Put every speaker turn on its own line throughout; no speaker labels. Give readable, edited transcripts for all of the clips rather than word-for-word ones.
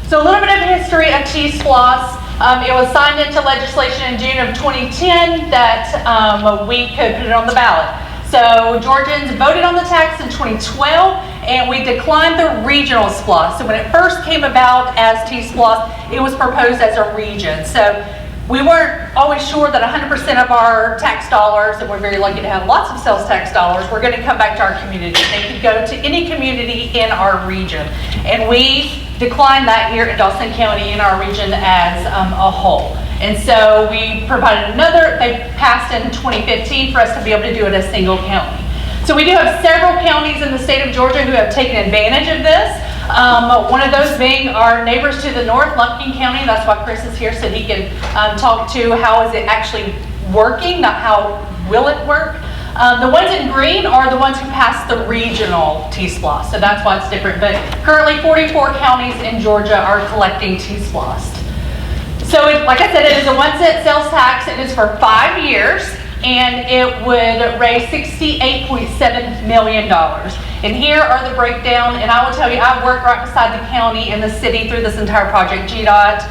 So a little bit of history of T-SPLOST. It was signed into legislation in June of 2010 that we could put it on the ballot. So Georgians voted on the tax in 2012, and we declined the regional SPLOST. So when it first came about as T-SPLOST, it was proposed as a region. So we weren't always sure that 100% of our tax dollars, and we're very lucky to have lots of sales tax dollars, were going to come back to our community. They could go to any community in our region. And we declined that here in Dawson County in our region as a whole. And so we provided another, they passed in 2015 for us to be able to do it as single county. So we do have several counties in the state of Georgia who have taken advantage of this. One of those being our neighbors to the north, Lumpkin County. That's why Chris is here, so he can talk to how is it actually working, not how will it work. The ones in green are the ones who passed the regional T-SPLOST, so that's why it's different. But currently 44 counties in Georgia are collecting T-SPLOST. So like I said, it is a 1-cent sales tax. It is for 5 years, and it would raise $68.7 million. And here are the breakdown, and I will tell you, I've worked right beside the county and the city through this entire project. GDOT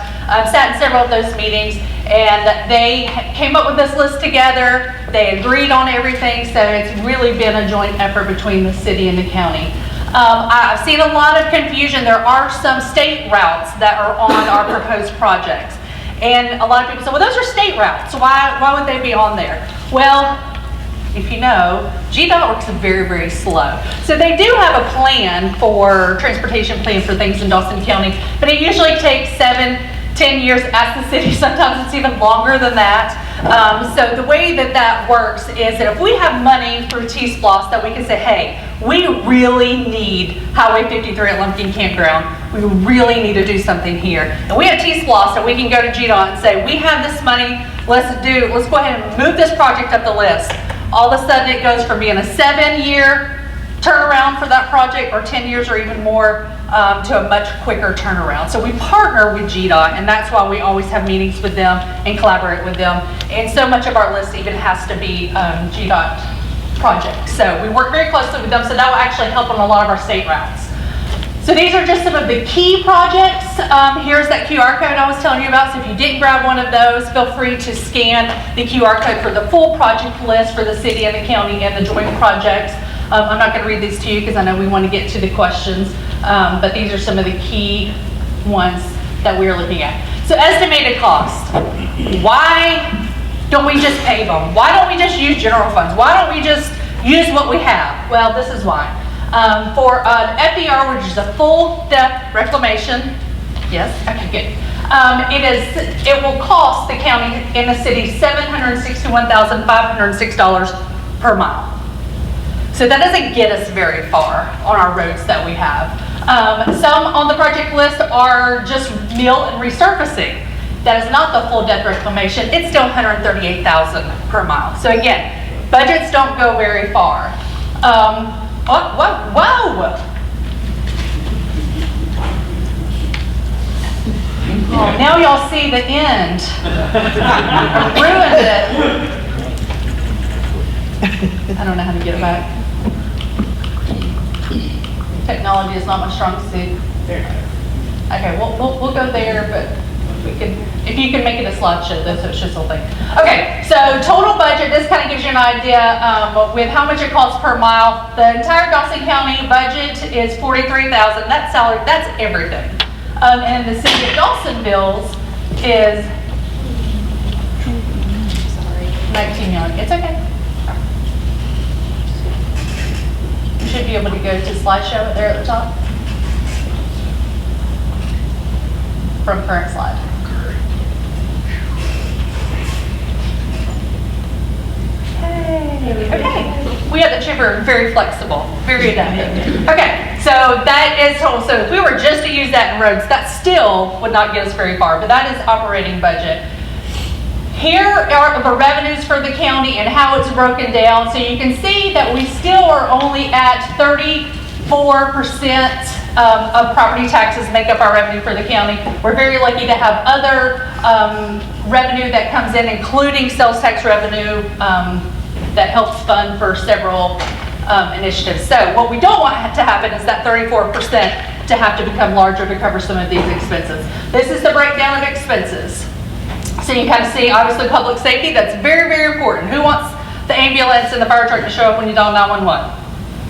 sat in several of those meetings, and they came up with this list together. They agreed on everything, so it's really been a joint effort between the city and the county. I've seen a lot of confusion. There are some state routes that are on our proposed projects. And a lot of people say, well, those are state routes, so why would they be on there? Well, if you know, GDOT works very, very slow. So they do have a plan for, transportation plan for things in Dawson County, but it usually takes 7-10 years at the city. Sometimes it's even longer than that. So the way that works is that if we have money through T-SPLOST that we can say, hey, we really need Highway 53 at Lumpkin Campground. We really need to do something here. And we have T-SPLOST, and we can go to GDOT and say, we have this money, let's go ahead and move this project up the list. All of a sudden it goes from being a 7-year turnaround for that project, or 10 years or even more, to a much quicker turnaround. So we partner with GDOT, and that's why we always have meetings with them and collaborate with them. And so much of our list even has to be GDOT projects. So we work very closely with them, so that will actually help on a lot of our state routes. So these are just some of the key projects. Here's that QR code I was telling you about. So if you didn't grab one of those, feel free to scan the QR code for the full project list for the city and the county and the joint projects. I'm not going to read these to you because I know we want to get to the questions, but these are some of the key ones that we're looking at. So estimated cost. Why don't we just pave them? Why don't we just use general funds? Why don't we just use what we have? Well, this is why. For an FDR, which is a full depth reclamation, yes, okay, good. It will cost the county and the city $761,506 per mile. So that doesn't get us very far on our roads that we have. Some on the project list are just mill and resurfacing. That is not the full depth reclamation. It's still $138,000 per mile. So again, budgets don't go very far. Whoa! Oh, now y'all see the end. I ruined it. I don't know how to get it back. Technology is not my strong suit. Okay, we'll go there, but we can, if you can make it a slideshow, so it's just a whole thing. Okay, so total budget, this kind of gives you an idea with how much it costs per mile. The entire Dawson County budget is $43,000. That's salary, that's everything. And the City of Dawsonville is, sorry, $19 million. It's okay. You should be able to go to slideshow there at the top. From current slide. Okay. We have the chamber very flexible, very adaptive. Okay, so that is total. So if we were just to use that in roads, that still would not get us very far, but that is operating budget. Here are the revenues for the county and how it's broken down. So you can see that we still are only at 34% of property taxes make up our revenue for the county. We're very lucky to have other revenue that comes in, including sales tax revenue that helps fund for several initiatives. So what we don't want to happen is that 34% to have to become larger to cover some of these expenses. This is the breakdown of expenses. So you kind of see, obviously, public safety, that's very, very important. Who wants the ambulance and the fire truck to show up when you dial 911?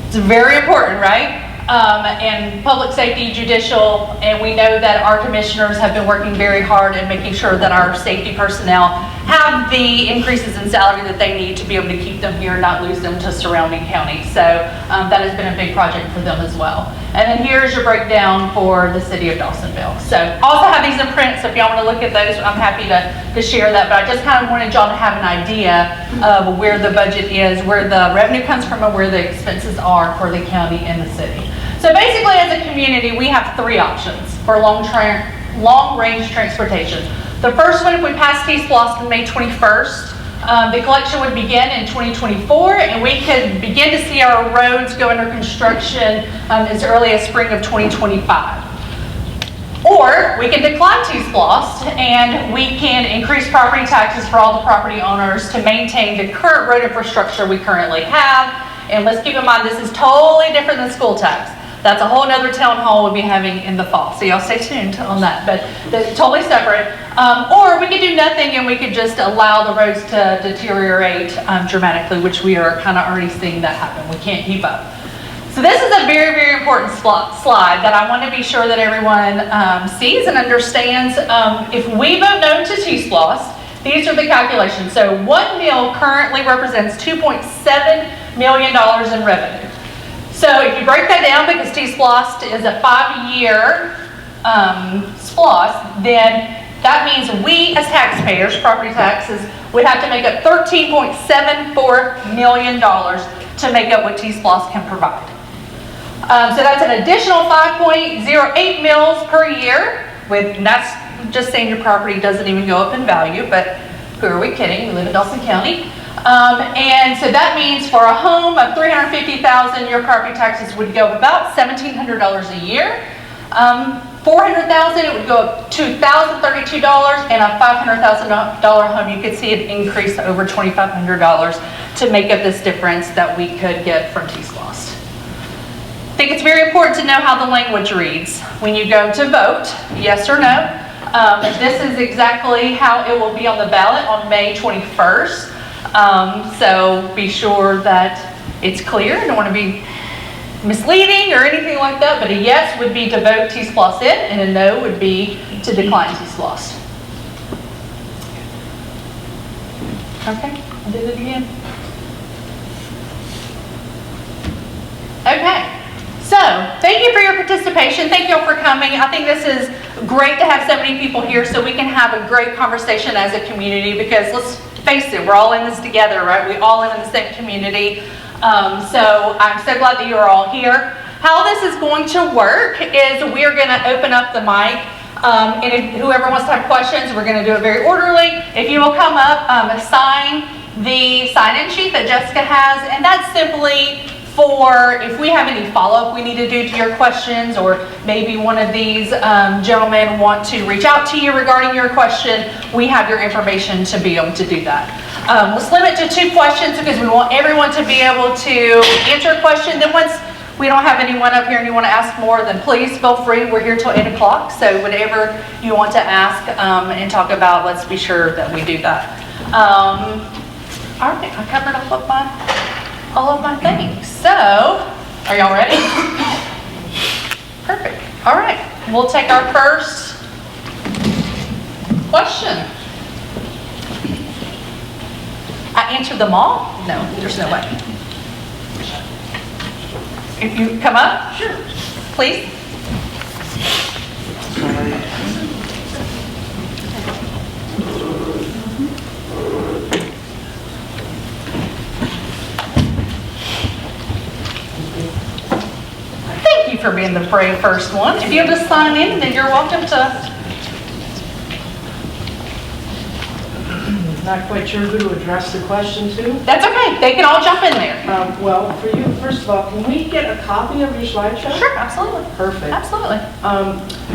It's very important, right? And public safety, judicial, and we know that our commissioners have been working very hard in making sure that our safety personnel have the increases in salary that they need to be able to keep them here and not lose them to surrounding counties. So that has been a big project for them as well. And then here's your breakdown for the City of Dawsonville. So also have these in print, so if y'all want to look at those, I'm happy to share that. But I just kind of wanted y'all to have an idea of where the budget is, where the revenue comes from, and where the expenses are for the county and the city. So basically, as a community, we have three options for long-range transportation. The first one, if we pass T-SPLOST on May 21st, the collection would begin in 2024, and we could begin to see our roads go under construction as early as spring of 2025. Or we can decline T-SPLOST, and we can increase property taxes for all the property owners to maintain the current road infrastructure we currently have. And let's keep in mind, this is totally different than school tax. That's a whole nother town hall we'll be having in the fall. So y'all stay tuned on that, but they're totally separate. Or we could do nothing and we could just allow the roads to deteriorate dramatically, which we are kind of already seeing that happen. We can't keep up. So this is a very, very important slide that I want to be sure that everyone sees and understands. If we vote no to T-SPLOST, these are the calculations. So 1 mil currently represents $2.7 million in revenue. So if you break that down, because T-SPLOST is a 5-year SPLOST, then that means we as taxpayers, property taxes, would have to make up $13.74 million to make up what T-SPLOST can provide. So that's an additional 5.08 mils per year, and that's just saying your property doesn't even go up in value, but who are we kidding? We live in Dawson County. And so that means for a home of $350,000, your property taxes would go up about $1,700 a year. $400,000, it would go up to $1,032, and a $500,000 home, you could see it increase to over $2,500 to make up this difference that we could get from T-SPLOST. I think it's very important to know how the language reads when you go to vote, yes or no. This is exactly how it will be on the ballot on May 21st. So be sure that it's clear. I don't want to be misleading or anything like that, but a yes would be to vote T-SPLOST in, and a no would be to decline T-SPLOST. Okay, I did it again. Okay, so thank you for your participation. Thank you all for coming. I think this is great to have so many people here so we can have a great conversation as a community, because let's face it, we're all in this together, right? We all live in the same community. So I'm so glad that you're all here. How this is going to work is we're going to open up the mic, and if whoever wants to have questions, we're going to do it very orderly. If you will come up, sign the sign-in sheet that Jessica has, and that's simply for if we have any follow-up we need to do to your questions, or maybe one of these gentlemen want to reach out to you regarding your question, we have your information to be able to do that. Let's limit to 2 questions because we want everyone to be able to answer a question. Then once we don't have anyone up here and you want to ask more, then please feel free. We're here till 8 o'clock, so whatever you want to ask and talk about, let's be sure that we do that. All right, I covered all of my things. So, are y'all ready? Perfect. All right, we'll take our first question. I answered them all? No, there's no way. If you come up, sure, please. Thank you for being the brave first one. If you'll just sign in, then you're welcome to.
Not quite sure who to address the question to.
That's okay. They can all jump in there.
Well, for you, first of all, can we get a copy of your slideshow?
Sure, absolutely.
Perfect.
Absolutely.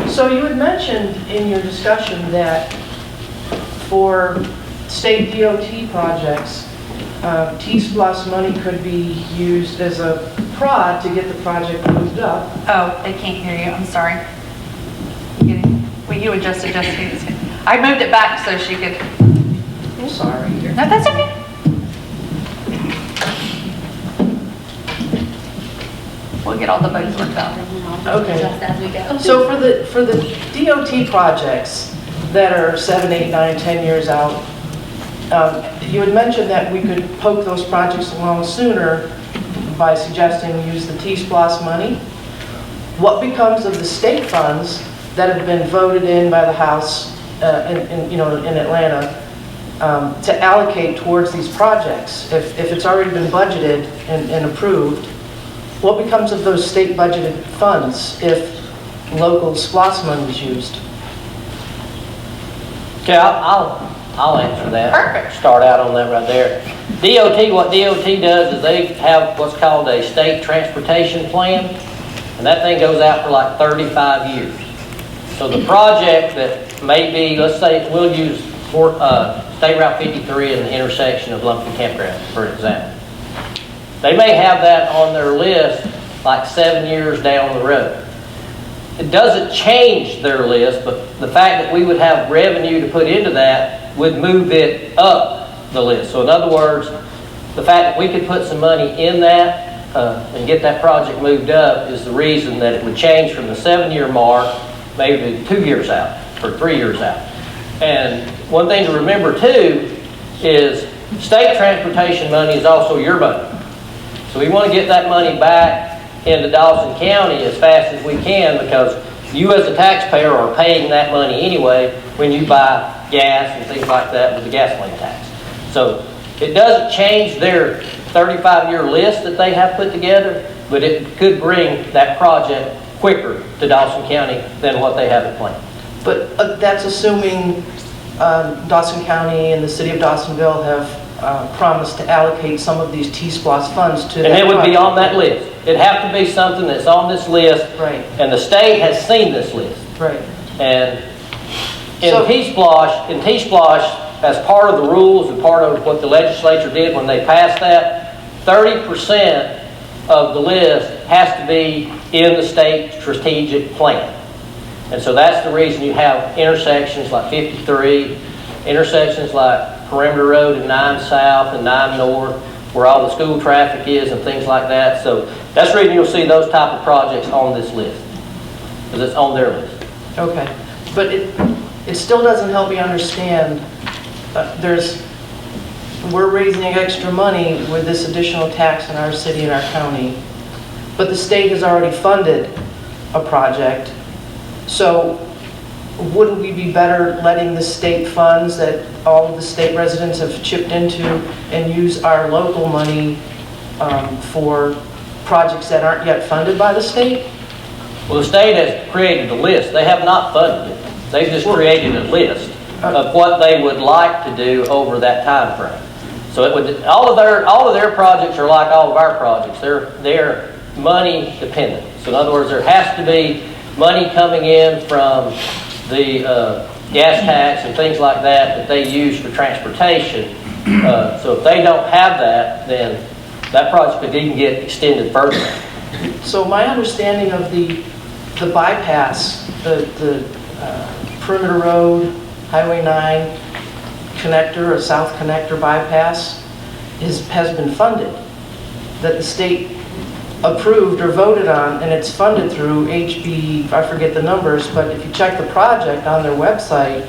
So you had mentioned in your discussion that for state DOT projects, T-SPLOST money could be used as a prod to get the project moved up.
Oh, they can't hear you, I'm sorry. Will you adjust it, Jessica? I moved it back so she could,
I'm sorry.
no, that's okay. We'll get all the votes worked out.
Okay.
Just as we go.
So for the DOT projects that are 7, 8, 9, 10 years out, you had mentioned that we could poke those projects along sooner by suggesting we use the T-SPLOST money. What becomes of the state funds that have been voted in by the House in Atlanta to allocate towards these projects? If it's already been budgeted and approved, what becomes of those state budgeted funds if local SPLOST money is used?
Okay, I'll answer that.
Perfect.
Start out on that right there. What DOT does is they have what's called a state transportation plan, and that thing goes out for like 35 years. So the project that may be, let's say, we'll use State Route 53 in the intersection of Lumpkin Campground, for example. They may have that on their list like 7 years down the road. It doesn't change their list, but the fact that we would have revenue to put into that would move it up the list. So in other words, the fact that we could put some money in that and get that project moved up is the reason that it would change from the 7-year mark maybe 2 years out or 3 years out. And one thing to remember too is state transportation money is also your money. So we want to get that money back into Dawson County as fast as we can, because you as a taxpayer are paying that money anyway when you buy gas and things like that with the gasoline tax. So it doesn't change their 35-year list that they have put together, but it could bring that project quicker to Dawson County than what they have it planned.
But that's assuming Dawson County and the City of Dawsonville have promised to allocate some of these T-SPLOST funds to that
And it would be
project.
on that list. It'd have to be something that's on this list.
Right.
And the state has seen this list.
Right.
And in
So-
T-SPLOST, as part of the rules and part of what the legislature did when they passed that, 30% of the list has to be in the state strategic plan. And so that's the reason you have intersections like 53, intersections like Perimeter Road and 9 South and 9 North, where all the school traffic is and things like that. So that's the reason you'll see those type of projects on this list, because it's on their list.
Okay. But it still doesn't help me understand, we're raising extra money with this additional tax in our city and our county, but the state has already funded a project. So wouldn't we be better letting the state funds that all of the state residents have chipped into and use our local money for projects that aren't yet funded by the state?
Well, the state has created a list. They have not funded it. They've just created a list of what they would like to do over that time frame. So it would, all of their projects are like all of our projects. They're money dependent. So in other words, there has to be money coming in from the gas tax and things like that they use for transportation. So if they don't have that, then that project could even get extended further.
So my understanding of the bypass, the Perimeter Road, Highway 9 connector, a south connector bypass, has been funded, that the state approved or voted on, and it's funded through HB, I forget the numbers, but if you check the project on their website,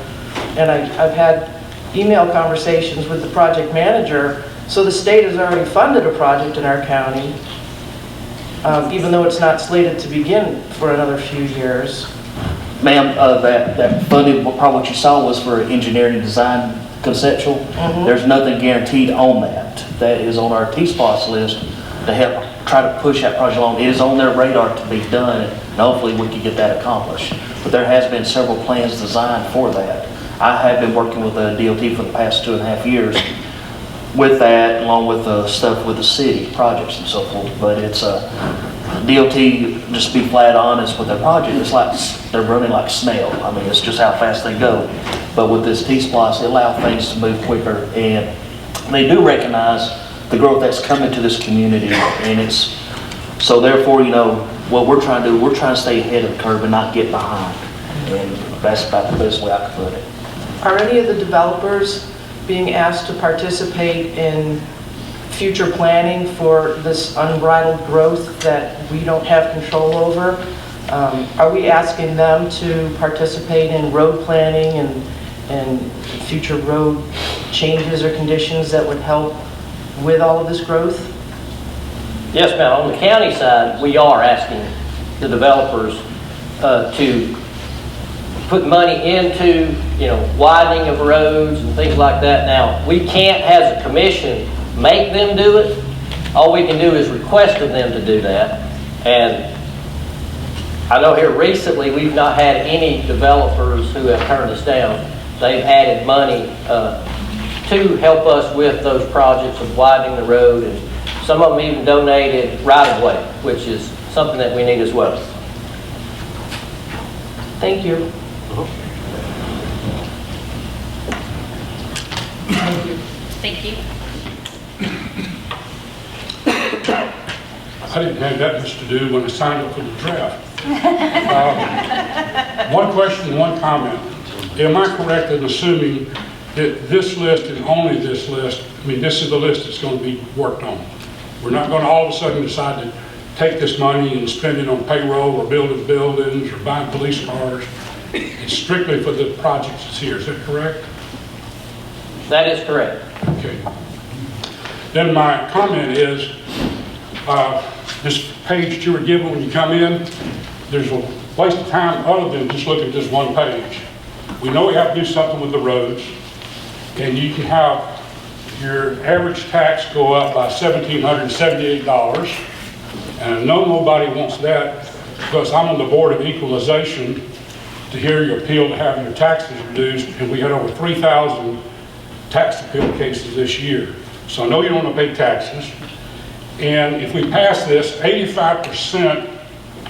and I've had email conversations with the project manager, so the state has already funded a project in our county, even though it's not slated to begin for another few years.
Ma'am, that funding, probably what you saw was for engineering and design conceptual.
Mhm.
There's nothing guaranteed on that. That is on our T-SPLOST list to help try to push that project along. It is on their radar to be done, and hopefully we can get that accomplished. But there has been several plans designed for that. I have been working with the DOT for the past 2.5 years with that, along with the stuff with the city projects and so forth. But it's DOT, just to be flat honest with their project, it's like they're running like a snail. I mean, it's just how fast they go. But with this T-SPLOST, it allows things to move quicker, and they do recognize the growth that's coming to this community, and it's, so therefore, you know, what we're trying to do, we're trying to stay ahead of the curve and not get behind. And that's about the best way I could put it.
Are any of the developers being asked to participate in future planning for this unbridled growth that we don't have control over? Are we asking them to participate in road planning and future road changes or conditions that would help with all of this growth?
Yes, ma'am. On the county side, we are asking the developers to put money into, you know, widening of roads and things like that. Now, we can't, as a commission, make them do it. All we can do is request of them to do that. And I know here recently we've not had any developers who have turned us down. They've added money to help us with those projects of widening the road, and some of them even donated right-of-way, which is something that we need as well.
Thank you.
Thank you.
I didn't have that much to do when I signed up for the draft. One question, one comment. Am I correct in assuming that this list and only this list, I mean, this is the list that's going to be worked on? We're not going to all of a sudden decide to take this money and spend it on payroll or building buildings or buying police cars. It's strictly for the projects that's here. Is that correct?
That is correct.
Okay. Then my comment is, this page that you were given when you come in, there's a waste of time other than just looking at this one page. We know we have to do something with the roads, and you can have your average tax go up by $1,778, and I know nobody wants that because I'm on the Board of Equalization to hear your appeal to have your taxes reduced, and we had over 3,000 tax appeal cases this year. So I know you don't want to pay taxes. And if we pass this, 85%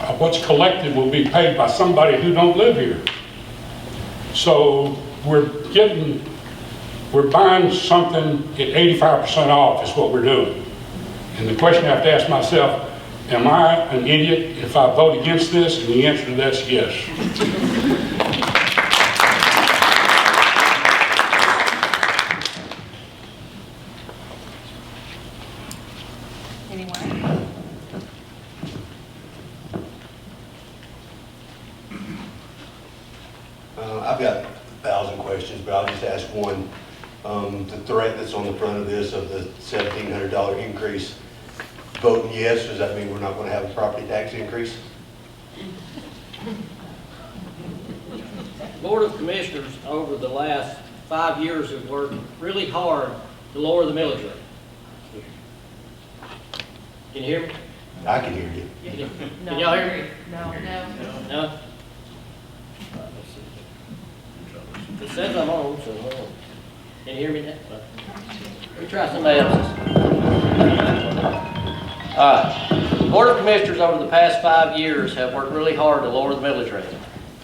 of what's collected will be paid by somebody who don't live here. So we're buying something at 85% off is what we're doing. And the question I have to ask myself, am I an idiot if I vote against this? And the answer to that is yes.
I've got 1,000 questions, but I'll just ask one. The threat that's on the front of this, of the $1,700 increase, voting yes, does that mean we're not going to have a property tax increase?
Board of Commissioners over the last 5 years have worked really hard to lower the millage rate. Can you hear me?
I can hear you.
Can y'all hear me?
No.
No? It says I'm on, so hold on. Can you hear me now? Let me try somebody else's. All right. The Board of Commissioners over the past 5 years have worked really hard to lower the millage rate.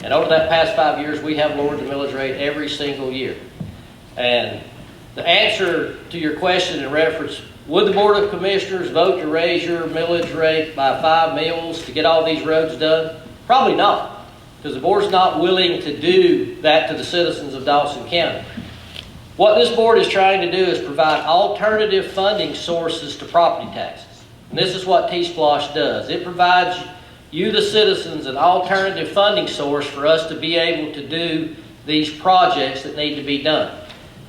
And over that past 5 years, we have lowered the millage rate every single year. And the answer to your question in reference, would the Board of Commissioners vote to raise your millage rate by 5 mills to get all these roads done? Probably not. Because the board's not willing to do that to the citizens of Dawson County. What this board is trying to do is provide alternative funding sources to property taxes. And this is what T-SPLOST does. It provides you, the citizens, an alternative funding source for us to be able to do these projects that need to be done.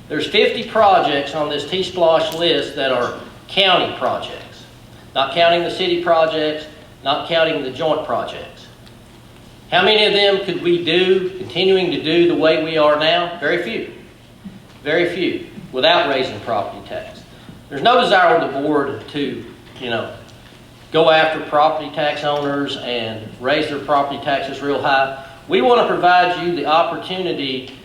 There's 50 projects on this T-SPLOST list that are county projects. Not counting the city projects, not counting the joint projects. How many of them could we do, continuing to do the way we are now? Very few. Very few, without raising property tax. There's no desire on the board to, go after property tax owners and raise their property taxes real high. We want to provide you the opportunity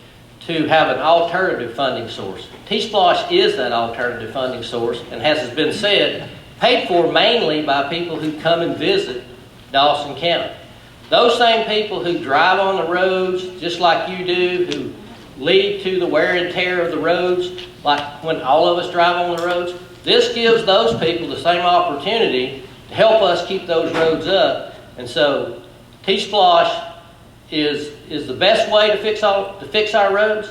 to have an alternative funding source. T-SPLOST is that alternative funding source, and as has been said, paid for mainly by people who come and visit Dawson County. Those same people who drive on the roads just like you do, who lead to the wear and tear of the roads, like when all of us drive on the roads. This gives those people the same opportunity to help us keep those roads up. And so T-SPLOST is the best way to fix our roads.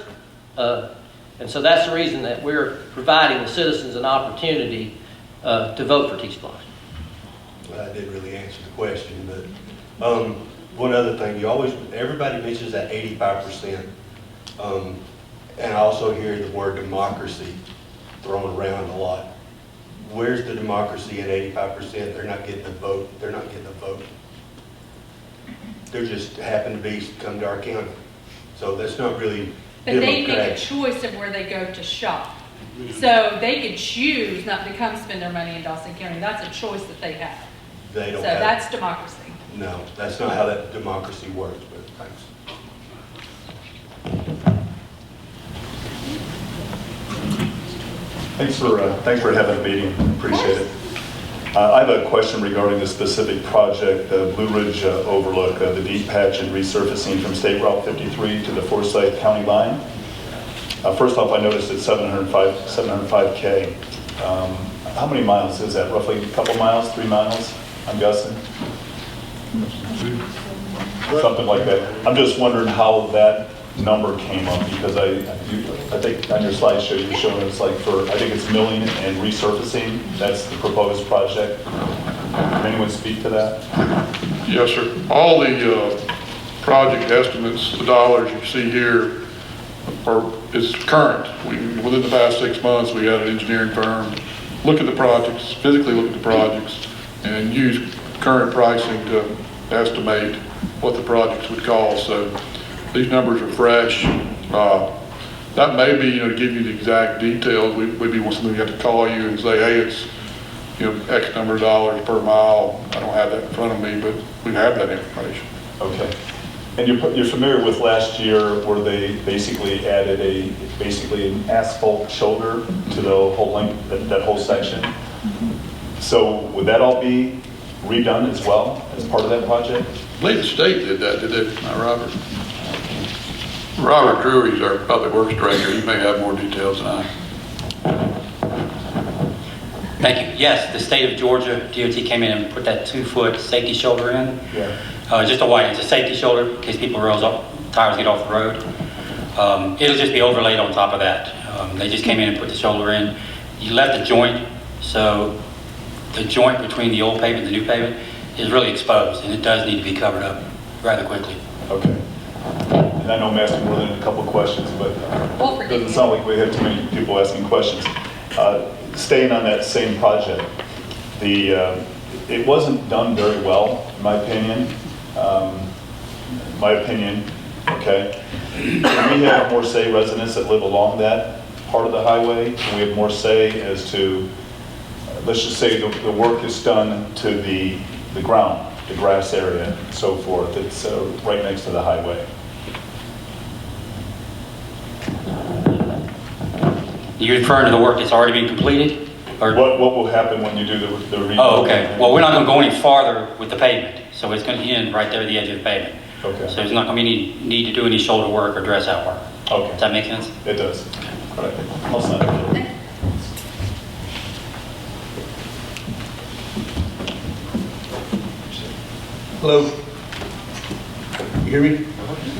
And so that's the reason that we're providing the citizens an opportunity to vote for T-SPLOST.
Well, that didn't really answer the question, but one other thing, everybody mentions that 85%, and I also hear the word democracy thrown around a lot. Where's the democracy in 85%? They're not getting a vote. They're not getting a vote. They just happen to come to our county. So that's not really
But they make a
democratic.
choice of where they go to shop. So they could choose not to come spend their money in Dawson County. That's a choice that they have.
They
So
don't have.
that's democracy.
No, that's not how that democracy works, but thanks.
Thanks for having a meeting, appreciate it. I have a question regarding the specific project, the Blue Ridge Overlook, the deep patch and resurfacing from State Route 53 to the Forsyth County line. First off, I noticed it's 705K. How many miles is that? Roughly a couple miles, 3 miles, I'm guessing? Something like that. I'm just wondering how that number came up, because I think on your slideshow you're showing it's like I think it's milling and resurfacing. That's the proposed project. Can anyone speak to that?
Yes, sir. All the project estimates, the dollars you see here, is current. Within the past 6 months, we had an engineering firm look at the projects, physically look at the projects, and use current pricing to estimate what the projects would cost. So these numbers are fresh. That may be, to give you the exact details, we'd be something we have to call you and say, hey, it's, X number of dollars per mile. I don't have that in front of me, but we have that information.
Okay. And you're familiar with last year where they basically added an asphalt shoulder to the whole length, that whole section? So would that all be redone as well as part of that project?
I believe the state did that, did they, not Robert? Robert Drury's our public works director. He may have more details than I.
Thank you. Yes, the state of Georgia, DOT came in and put that 2-foot safety shoulder in.
Yeah.
Just a white, it's a safety shoulder in case people tires get off the road. It'll just be overlaid on top of that. They just came in and put the shoulder in. You left the joint, so the joint between the old pavement and the new pavement is really exposed, and it does need to be covered up rather quickly.
Okay. And I know I'm asking more than a couple of questions, but it doesn't sound like we have too many people asking questions. Staying on that same project, it wasn't done very well, in my opinion. Okay. Can we have more say, residents that live along that part of the highway? Can we have more say as to, let's just say the work is done to the ground, the grass area, and so forth. It's right next to the highway.
You're referring to the work that's already been completed? Or?
What will happen when you do the rebuild?
Oh, okay. Well, we're not going to go any farther with the pavement, so it's going to end right there at the edge of the pavement.
Okay.
So there's not going to be any need to do any shoulder work or dress out work.
Okay.
Does that make sense?
It does. All right. I'll sign it.
Hello? You hear me?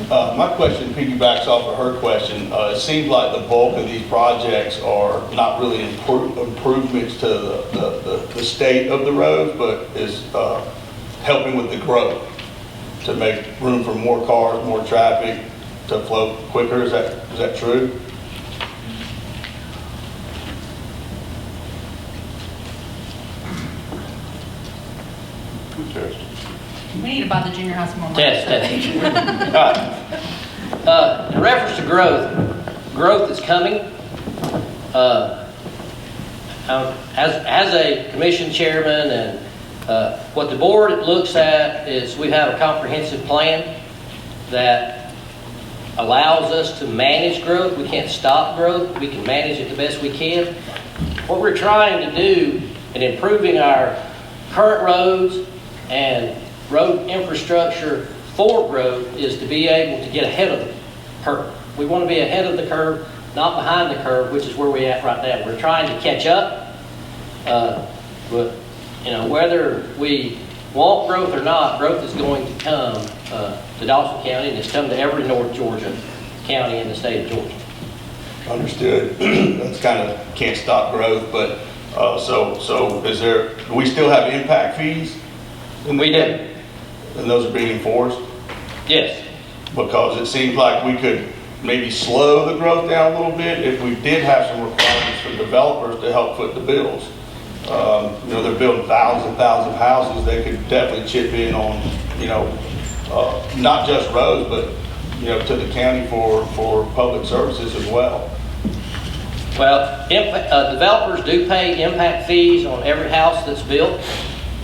My question piggybacks off of her question. It seems like the bulk of these projects are not really improvements to the state of the roads, but is helping with the growth to make room for more cars, more traffic, to flow quicker. Is that true?
We need to buy the junior high school.
Test. In reference to growth is coming. As a commission chairman, and what the board looks at is we have a comprehensive plan that allows us to manage growth. We can't stop growth. We can manage it the best we can. What we're trying to do in improving our current roads and road infrastructure for growth is to be able to get ahead of the curve. we want to be ahead of the curve, not behind the curve, which is where we're at right now. We're trying to catch up, but, you know, whether we want growth or not, growth is going to come to Dawson County, and it's come to every North Georgia county in the state of Georgia.
Understood. That's kind of can't stop growth, but, so is there, do we still have impact fees?
We do.
And those are being enforced?
Yes.
Because it seems like we could maybe slow the growth down a little bit if we did have some requirements for developers to help foot the bills. You know, they're building thousands of houses. They could definitely chip in on, you know, not just roads, but, you know, to the county for public services as well.
Well, developers do pay impact fees on every house that's built.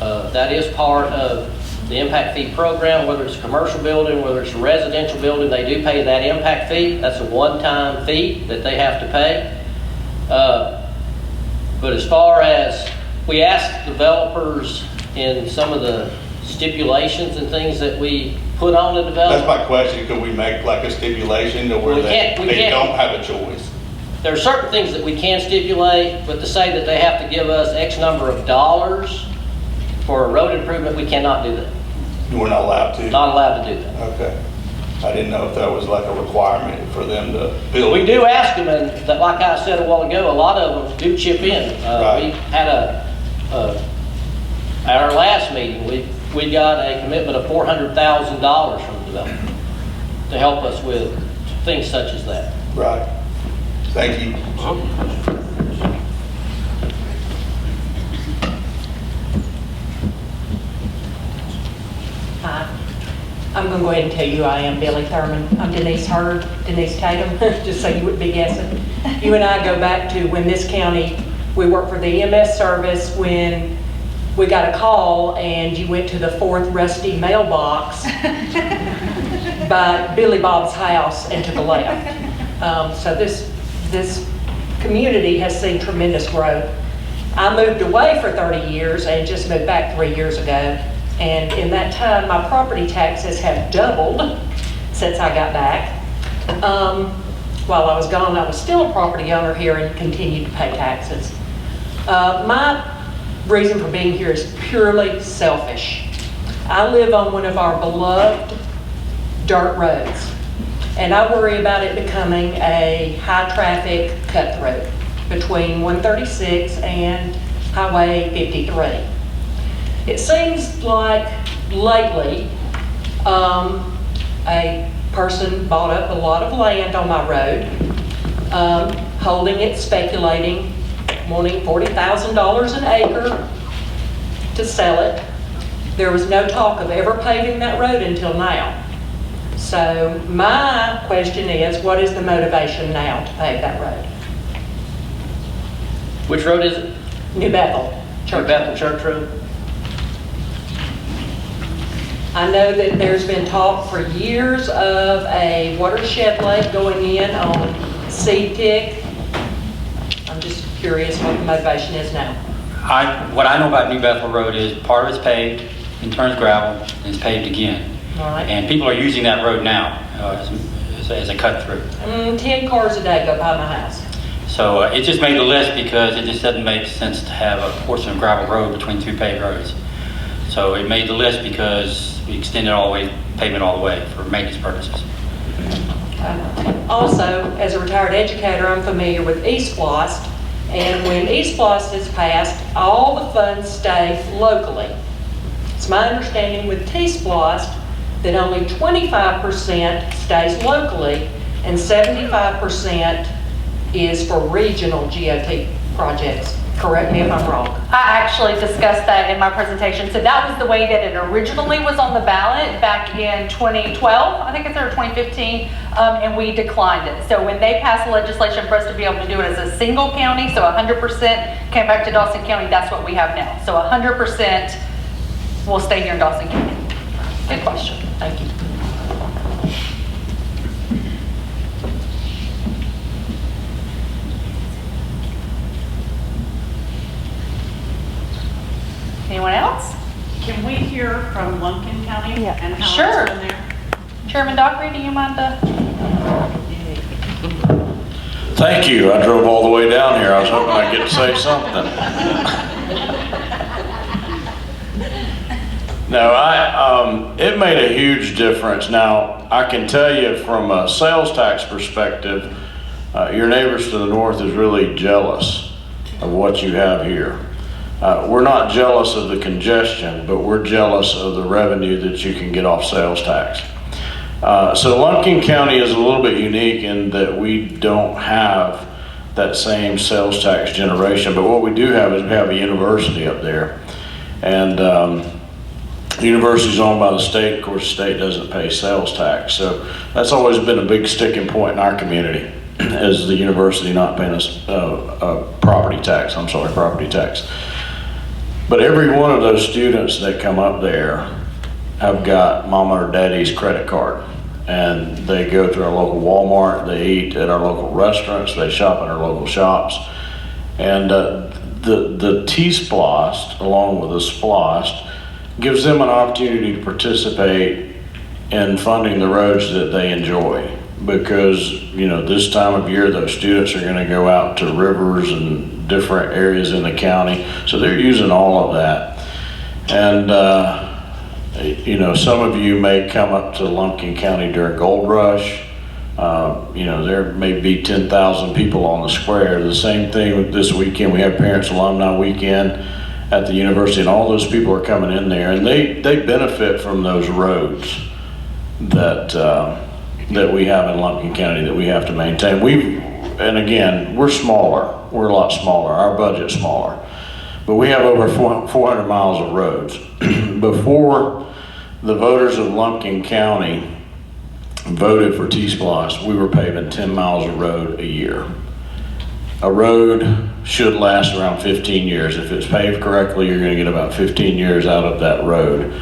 That is part of the impact fee program, whether it's a commercial building, whether it's a residential building, they do pay that impact fee. That's a one-time fee that they have to pay. But as far as, we ask developers in some of the stipulations and things that we put on the developer.
That's my question. Could we make like a stipulation to where they don't have a choice?
There are certain things that we can stipulate, but to say that they have to give us X number of dollars for a road improvement, we cannot do that.
We're not allowed to?
Not allowed to do that.
Okay. I didn't know if that was like a requirement for them to build.
We do ask them, and that, like I said a while ago, a lot of them do chip in.
Right.
We had at our last meeting, we got a commitment of $400,000 from the developer to help us with things such as that.
Right. Thank you.
Hi. I'm going to go ahead and tell you I am Billy Thurman. I'm Denise Tatum, just so you wouldn't be guessing. You and I go back to when this county, we worked for the EMS service when we got a call and you went to the 4th rusty mailbox by Billy Bob's house and took a left. So this community has seen tremendous growth. I moved away for 30 years and just moved back 3 years ago. And in that time, my property taxes have doubled since I got back. While I was gone, I was still a property owner here and continued to pay taxes. My reason for being here is purely selfish. I live on one of our beloved dirt roads, and I worry about it becoming a high-traffic cut-through between 136 and Highway 53. It seems like lately a person bought up a lot of land on my road, holding it, speculating, wanting $40,000 an acre to sell it. There was no talk of ever paving that road until now. So my question is, what is the motivation now to pave that road?
Which road is it?
New Bethel.
New Bethel Church Road?
I know that there's been talk for years of a watershed lake going in on Seed Tick. I'm just curious what the motivation is now.
What I know about New Bethel Road is part of it's paved and turns gravel and it's paved again.
All right.
And people are using that road now as a cut through.
10 cars a day go by my house.
So it just made the list because it just doesn't make sense to have a portion of gravel road between two paved roads. So it made the list because we extended pavement all the way for maintenance purposes.
Also, as a retired educator, I'm familiar with T-SPLOST, and when T-SPLOST is passed, all the funds stay locally. It's my understanding with T-SPLOST that only 25% stays locally and 75% is for regional GOT projects. Correct me if I'm wrong.
I actually discussed that in my presentation. So that was the way that it originally was on the ballot back in 2012, I think it's or 2015, and we declined it. So when they passed the legislation for us to be able to do it as a single county, so 100% came back to Dawson County, that's what we have now. So 100% will stay here in Dawson County. Good question.
Thank you.
Anyone else?
Can we hear from Lumpkin County and how
Sure.
it's been there?
Chairman Dockery, do you mind to?
Thank you. I drove all the way down here. I was hoping I'd get to say something. No, it made a huge difference. Now, I can tell you from a sales tax perspective, your neighbors to the north is really jealous of what you have here. We're not jealous of the congestion, but we're jealous of the revenue that you can get off sales tax. So Lumpkin County is a little bit unique in that we don't have that same sales tax generation, but what we do have is we have a university up there. And the university is owned by the state. Of course, the state doesn't pay sales tax. So that's always been a big sticking point in our community, is the university not paying us property tax. But every one of those students that come up there have got mama or daddy's credit card. And they go to our local Walmart, they eat at our local restaurants, they shop at our local shops. And the T-SPLOST, along with the SPLOST, gives them an opportunity to participate in funding the roads that they enjoy. Because, you know, this time of year, those students are gonna go out to rivers and different areas in the county. So they're using all of that. And, you know, some of you may come up to Lumpkin County during Gold Rush. You know, there may be 10,000 people on the square. The same thing with this weekend. We have Parents Alumni Weekend at the university, and all those people are coming in there, and they benefit from those roads that that we have in Lumpkin County that we have to maintain. And again, we're smaller. We're a lot smaller. Our budget's smaller. But we have over 400 miles of roads. Before the voters of Lumpkin County voted for T-SPLOST, we were paving 10 miles of road a year. A road should last around 15 years. If it's paved correctly, you're going to get about 15 years out of that road.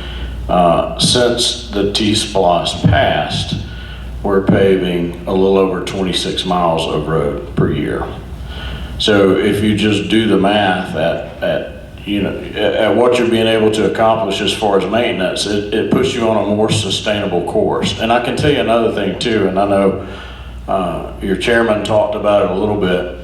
Since the T-SPLOST passed, we're paving a little over 26 miles of road per year. So if you just do the math at what you're being able to accomplish as far as maintenance, it puts you on a more sustainable course. And I can tell you another thing too, and I know your chairman talked about it a little bit.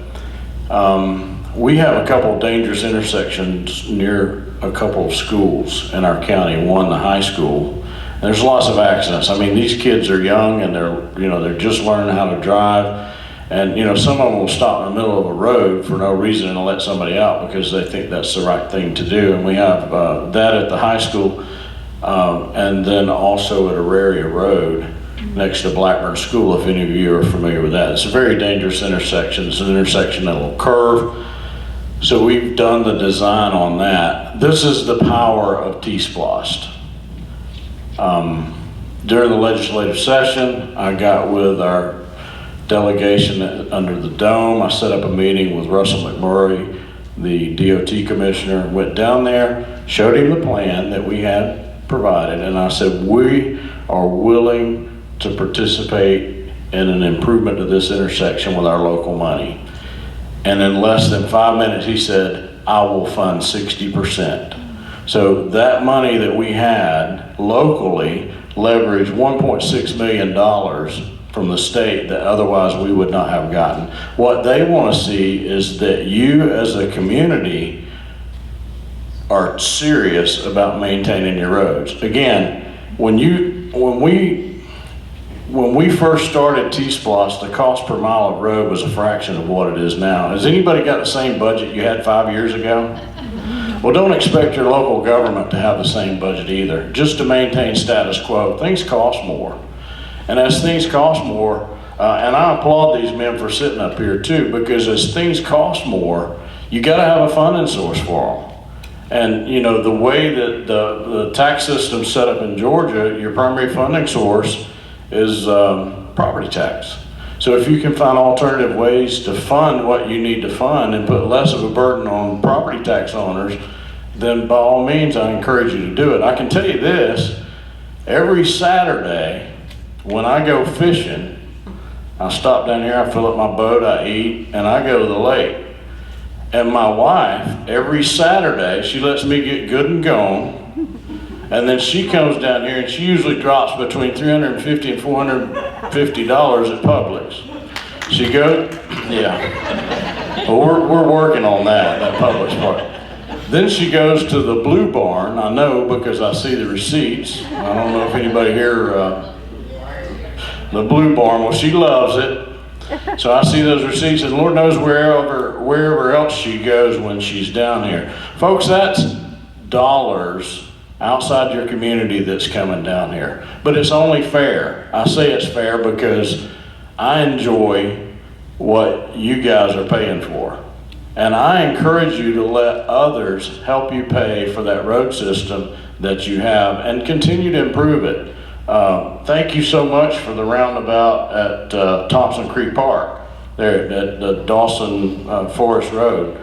We have a couple of dangerous intersections near a couple of schools in our county, one the high school. And there's lots of accidents. I mean, these kids are young and they're just learning how to drive. And, you know, some of them will stop in the middle of a road for no reason and let somebody out because they think that's the right thing to do. And we have that at the high school, and then also at Auraria Road next to Blackburn School, if any of you are familiar with that. It's a very dangerous intersection. It's an intersection that will curve. So we've done the design on that. This is the power of T-SPLOST. During the legislative session, I got with our delegation under the dome. I set up a meeting with Russell McMurray, the DOT commissioner, went down there, showed him the plan that we had provided, and I said, we are willing to participate in an improvement to this intersection with our local money. And in less than 5 minutes, he said, I will fund 60%. So that money that we had locally leveraged $1.6 million from the state that otherwise we would not have gotten. What they want to see is that you as a community are serious about maintaining your roads. Again, when we first started T-SPLOST, the cost per mile of road was a fraction of what it is now. Has anybody got the same budget you had 5 years ago? Well, don't expect your local government to have the same budget either. Just to maintain status quo, things cost more. And as things cost more, and I applaud these men for sitting up here too, because as things cost more, you gotta have a funding source for them. And you know, the way that the tax system's set up in Georgia, your primary funding source is property tax. So if you can find alternative ways to fund what you need to fund and put less of a burden on property tax owners, then by all means, I encourage you to do it. I can tell you this, every Saturday when I go fishing, I stop down here, I fill up my boat, I eat, and I go to the lake. And my wife, every Saturday, she lets me get good and gone, and then she comes down here and she usually drops between $350 and $450 at Publix. She goes, yeah. Well, we're working on that public part. Then she goes to the Blue Barn. I know because I see the receipts. I don't know if anybody here, the Blue Barn, well, she loves it. So I see those receipts, and Lord knows wherever else she goes when she's down here. Folks, that's dollars outside your community that's coming down here. But it's only fair. I say it's fair because I enjoy what you guys are paying for. And I encourage you to let others help you pay for that road system that you have and continue to improve it. Thank you so much for the roundabout at Thompson Creek Park, there at the Dawson Forest Road.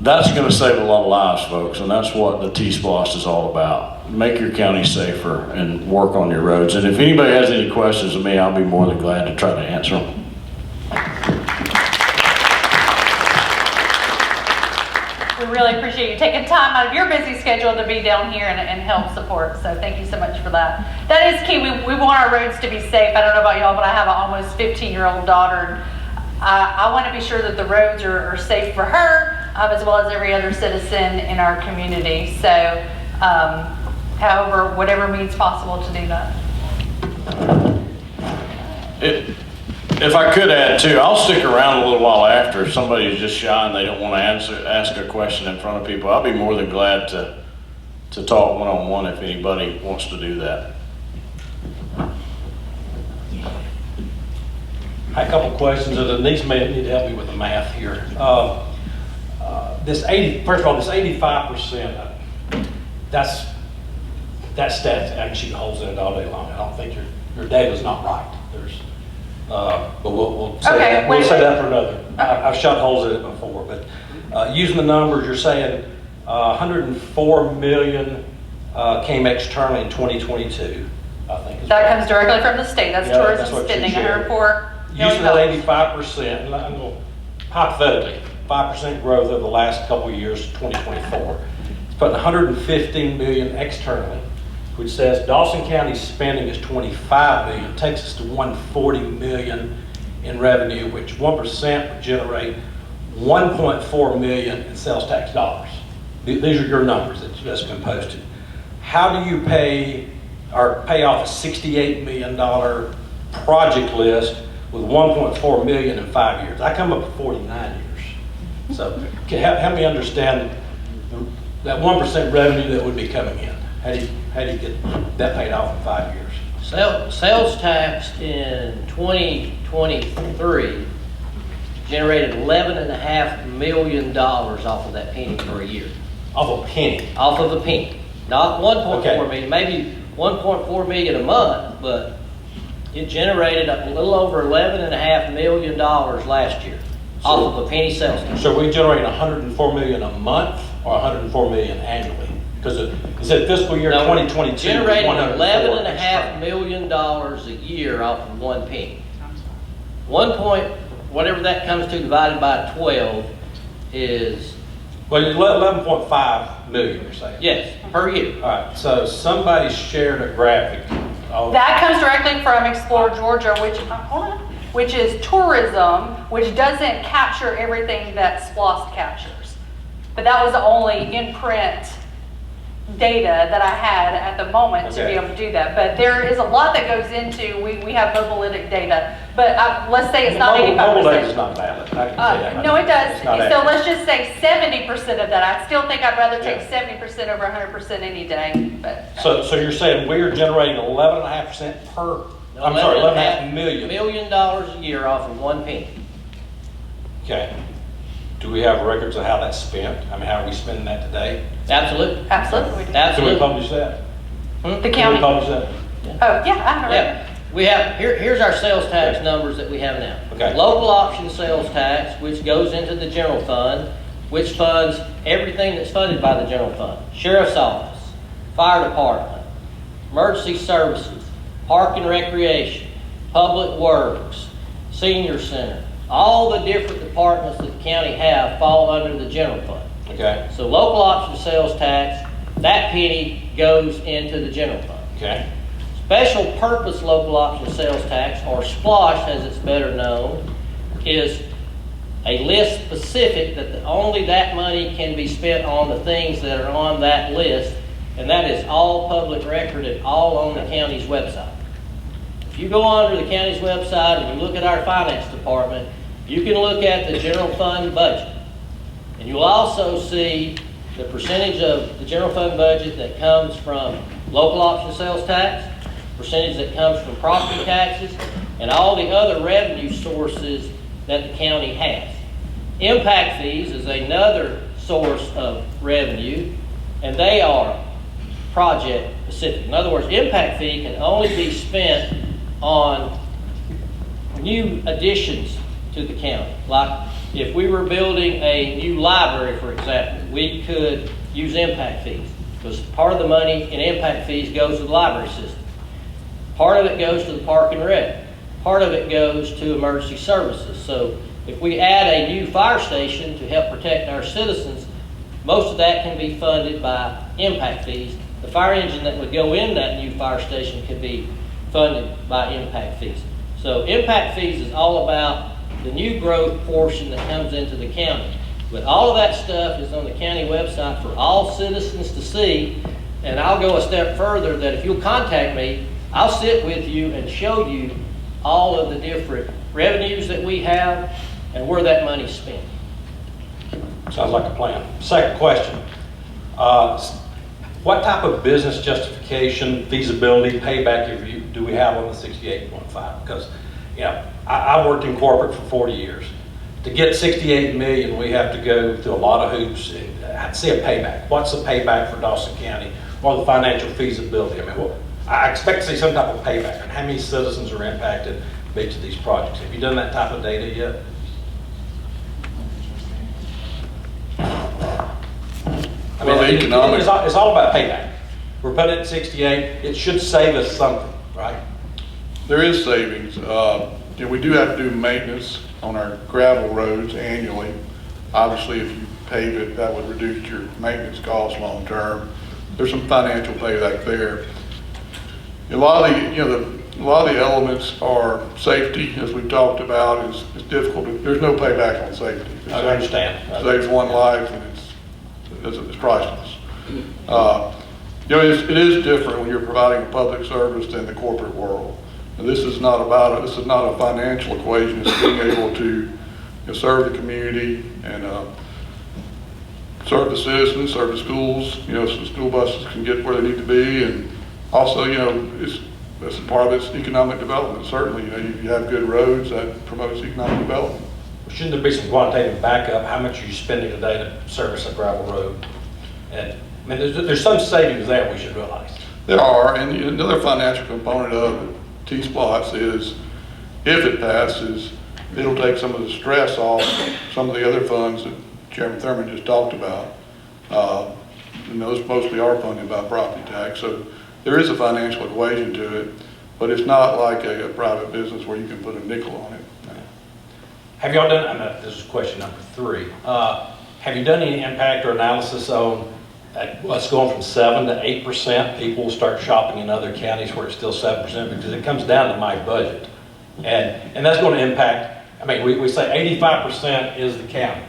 That's going to save a lot of lives, folks, and that's what the T-SPLOST is all about. Make your county safer and work on your roads. And if anybody has any questions of me, I'll be more than glad to try to answer them.
We really appreciate you taking time out of your busy schedule to be down here and help support. So thank you so much for that. That is key. We want our roads to be safe. I don't know about y'all, but I have an almost 15-year-old daughter. I want to be sure that the roads are safe for her, as well as every other citizen in our community. So, however, whatever means possible to do that.
If I could add too, I'll stick around a little while after. If somebody is just shy and they don't want to ask a question in front of people, I'll be more than glad to talk one-on-one if anybody wants to do that.
I have a couple questions, and Denise may need to help me with the math here. First of all, this 85%, that stat actually holds in it all day long. I don't think your data's not right. But we'll say that. We'll say that for another. I've shot holes in it before, but using the numbers, you're saying 104 million came externally in 2022. I think
That comes directly from the state. That's tourism
what
spending.
you shared.
104 million.
Using that 85%, and I'm going hypothetically 5% growth over the last couple of years, 2024. It's putting 115 million externally, which says Dawson County's spending is 25 million, it takes us to 140 million in revenue, which 1% would generate 1.4 million in sales tax dollars. These are your numbers that's been posted. How do you pay off a $68 million project list with 1.4 million in 5 years? I come up with 49 years. So help me understand that 1% revenue that would be coming in. How do you get that paid off in 5 years?
Sales tax in 2023 generated $11.5 million off of that penny per year.
Off a penny?
Off of a penny. Not 1.4
Okay.
million, maybe 1.4 million a month, but it generated a little over $11.5 million last year off of a penny sales tax.
So we generate 104 million a month or 104 million annually? Because it said fiscal year 2022
generating
$11.5
million a year off of one penny. 1 point, whatever that comes to divided by 12 is...
Well, 11.5 million, you're saying?
Yes, per year.
All right, so somebody shared a graphic.
That comes directly from Explore Georgia, which is tourism, which doesn't capture everything that SPLOST captures. But that was the only in-print data that I had at the moment to be able to do that. But there is a lot that goes into, we have mobilytic data, but let's say it's not 85%.
Mobile data is not valid. I can say that.
No, it does. So
accurate.
let's just say 70% of that. I still think I'd rather take 70% over 100% any day. But
So you're saying we are generating 11.5% per, I'm sorry, 11.5 million.
$11 million a year off of one penny.
Okay. Do we have records of how that's spent? I mean, how are we spending that today?
Absolutely.
Absolutely.
Do we
Absolutely.
publish that?
The
Do we
county.
publish that?
Oh, yeah, I have it.
Yeah, we have, here's our sales tax numbers that we have now.
Okay.
Local option sales tax, which goes into the general fund, which funds everything that's funded by the general fund. Sheriff's office, fire department, emergency services, park and recreation, public works, senior center. All the different departments that the county have fall under the general fund.
Okay.
So local option sales tax, that penny goes into the general fund.
Okay.
Special purpose local option sales tax, or SPLOST as it's better known, is a list specific that only that money can be spent on the things that are on that list, and that is all public record and all on the county's website. If you go onto the county's website and you look at our finance department, you can look at the general fund budget. And you'll also see the percentage of the general fund budget that comes from local option sales tax, percentage that comes from property taxes, and all the other revenue sources that the county has. Impact fees is another source of revenue, and they are project specific. In other words, impact fee can only be spent on new additions to the county. Like if we were building a new library, for example, we could use impact fees because part of the money in impact fees goes to the library system. Part of it goes to the park and rec. Part of it goes to emergency services. So if we add a new fire station to help protect our citizens, most of that can be funded by impact fees. The fire engine that would go in that new fire station could be funded by impact fees. So impact fees is all about the new growth portion that comes into the county. But all of that stuff is on the county website for all citizens to see. And I'll go a step further that if you'll contact me, I'll sit with you and show you all of the different revenues that we have and where that money's spent.
Sounds like a plan. Second question. What type of business justification, feasibility, payback review do we have on the 68.5? Because, you know, I worked in corporate for 40 years. To get 68 million, we have to go through a lot of hoops and see a payback. What's the payback for Dawson County or the financial feasibility? I mean, well, I expect to see some type of payback on how many citizens are impacted by each of these projects. Have you done that type of data yet? I mean,
Well, the economic-
it's all about payback. We're putting it at 68, it should save us something, right?
There is savings. We do have to do maintenance on our gravel roads annually. Obviously, if you pave it, that would reduce your maintenance costs long term. There's some financial payback there. A lot of the elements are safety, as we've talked about. It's difficult. There's no payback on safety.
I understand.
It saves one life, and it's priceless. It is different when you're providing a public service than the corporate world. And this is not a financial equation. It's being able to serve the community and serve the citizens, serve the schools. So the school buses can get where they need to be, and also, that's part of its economic development. Certainly, you have good roads that promotes economic development.
Shouldn't there be some quantitative backup? How much are you spending today to service a gravel road? And I mean, there's some savings there we should realize.
There are, and another financial component of T-SPLOST is, if it passes, it'll take some of the stress off some of the other funds that Chairman Thurman just talked about. And those mostly are funded by property tax. So there is a financial equation to it, but it's not like a private business where you can put a nickel on it.
Have y'all done, this is question number 3. Have you done any impact or analysis on us going from 7 to 8%? People will start shopping in other counties where it's still 7% because it comes down to my budget. And that's going to impact, I mean, we say 85% is the county.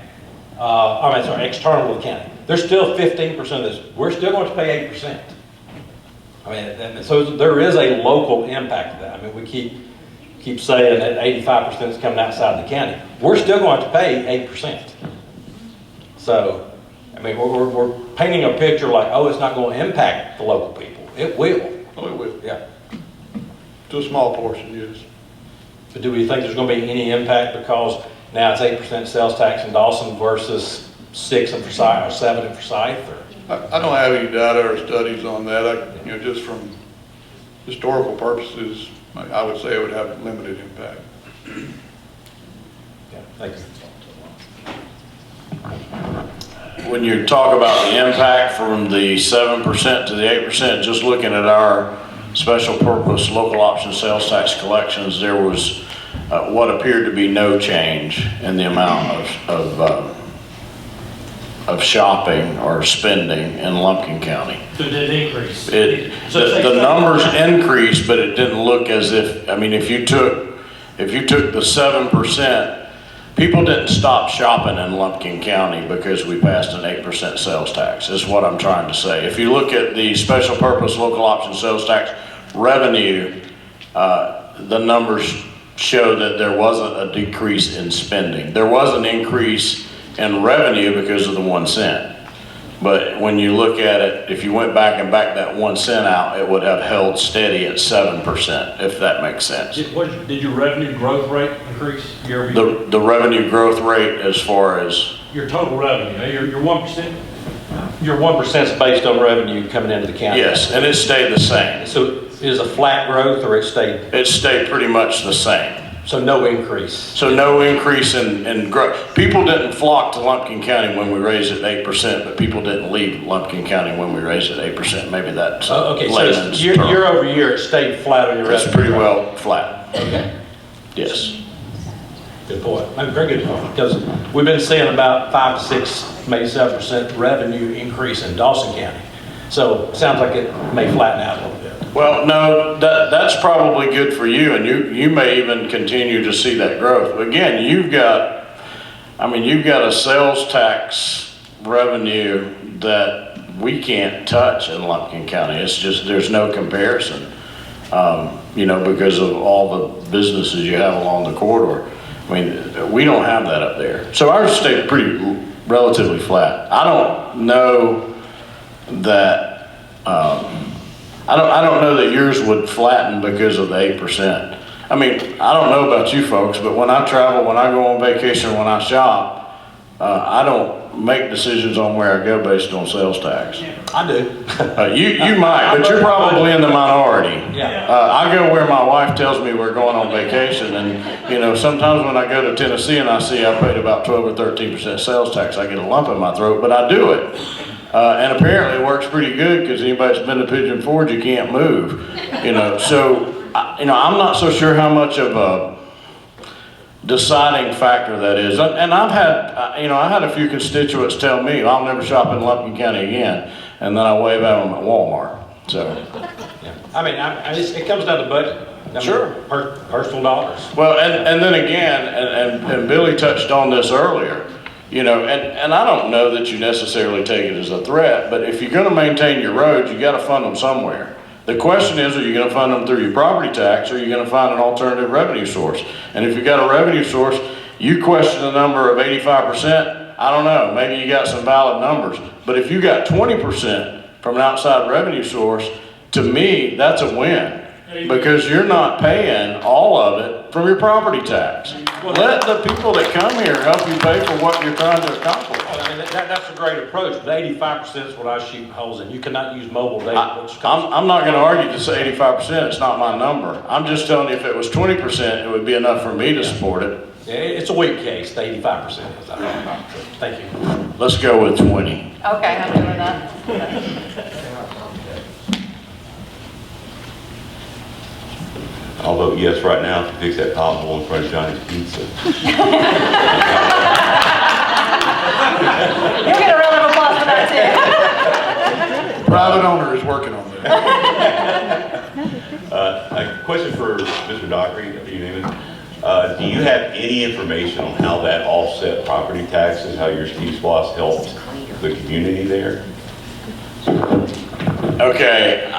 External to the county. There's still 15% of this. We're still going to pay 8%. I mean, and so there is a local impact to that. I mean, we keep saying that 85% is coming outside the county. We're still going to pay 8%. So, I mean, we're painting a picture like, oh, it's not going to impact the local people. It will.
Oh, it will.
Yeah.
To a small portion, yes.
But do we think there's going to be any impact because now it's 8% sales tax in Dawson versus 6 in Forsyth or 7 in Forsyth? Or?
I don't have any data or studies on that. Just from historical purposes, I would say it would have limited impact.
Yeah, thank you.
When you talk about the impact from the 7% to the 8%, just looking at our special purpose local option sales tax collections, there was what appeared to be no change in the amount of shopping or spending in Lumpkin County.
So did it increase?
The numbers increased, but it didn't look as if, I mean, if you took the 7% people didn't stop shopping in Lumpkin County because we passed an 8% sales tax, is what I'm trying to say. If you look at the special purpose local option sales tax revenue, the numbers show that there wasn't a decrease in spending. There was an increase in revenue because of the 1 cent. But when you look at it, if you went back and backed that 1 cent out, it would have held steady at 7%, if that makes sense.
Did your revenue growth rate increase year over year?
The revenue growth rate as far as?
Your total revenue, your 1%? Your 1% is based on revenue coming into the county?
Yes, and it stayed the same.
So is a flat growth or it stayed?
It stayed pretty much the same.
So no increase?
So no increase in growth. People didn't flock to Lumpkin County when we raised it 8%, but people didn't leave Lumpkin County when we raised it 8%. Maybe that's
okay, so year over year, it stayed flat on your revenue?
It's pretty well flat.
Okay.
Yes.
Good point. Very good point. Because we've been seeing about 5 to 6, maybe 7% revenue increase in Dawson County. So it sounds like it may flatten out a little bit.
Well, no, that's probably good for you, and you may even continue to see that growth. But again, you've got a sales tax revenue that we can't touch in Lumpkin County. It's just, there's no comparison, because of all the businesses you have along the corridor. I mean, we don't have that up there. So ours stayed relatively flat. I don't know that, I don't know that yours would flatten because of the 8%. I mean, I don't know about you folks, but when I travel, when I go on vacation, when I shop, I don't make decisions on where I go based on sales tax.
I do.
You might, but you're probably in the minority.
Yeah.
I go where my wife tells me we're going on vacation, and sometimes when I go to Tennessee and I see I paid about 12 or 13% sales tax, I get a lump in my throat, but I do it. And apparently it works pretty good because anybody's been to Pigeon Forge, you can't move. So I'm not so sure how much of a deciding factor that is. And I've had a few constituents tell me, I'll never shop in Lumpkin County again, and then I wave at them at Walmart. So.
Yeah. I mean, it comes down to budget.
Sure.
Personal dollars.
Well, and then again, and Billy touched on this earlier, and I don't know that you necessarily take it as a threat, but if you're going to maintain your roads, you got to fund them somewhere. The question is, are you going to fund them through your property tax, or are you going to find an alternative revenue source? And if you got a revenue source, you question the number of 85%, I don't know, maybe you got some valid numbers. But if you got 20% from an outside revenue source, to me, that's a win. Because you're not paying all of it from your property tax. Let the people that come here help you pay for what you're trying to accomplish.
I mean, that's a great approach, but 85% is what I shoot holes in. You cannot use mobile data.
I'm not going to argue to say 85%, it's not my number. I'm just telling you if it was 20%, it would be enough for me to support it.
Yeah, it's a weak case, the 85% is. Thank you.
Let's go with 20.
Okay, I'm doing that.
I'll vote yes right now to fix that pothole in front of Johnny's Pizza.
You'll get a round of applause for that too.
Private owner is working on that.
A question for Mr. Dockery, if you name it. Do you have any information on how that offset property taxes, how your T-SPLOST helped the community there?
Okay,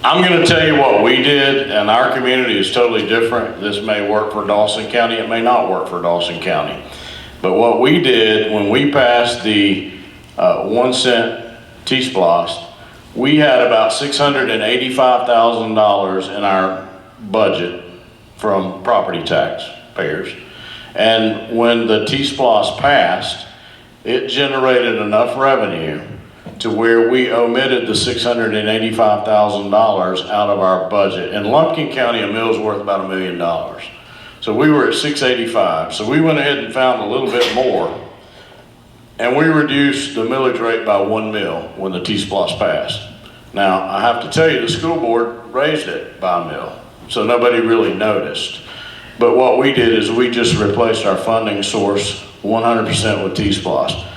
I'm going to tell you what we did, and our community is totally different. This may work for Dawson County, it may not work for Dawson County. But what we did when we passed the 1 cent T-SPLOST, we had about $685,000 in our budget from property tax payers. And when the T-SPLOST passed, it generated enough revenue to where we omitted the $685,000 out of our budget. In Lumpkin County, a mill's worth about $1 million. So we were at 685. So we went ahead and found a little bit more, and we reduced the millage rate by 1 mil when the T-SPLOST passed. Now, I have to tell you, the school board raised it by a mil, so nobody really noticed. But what we did is we just replaced our funding source 100% with T-SPLOST.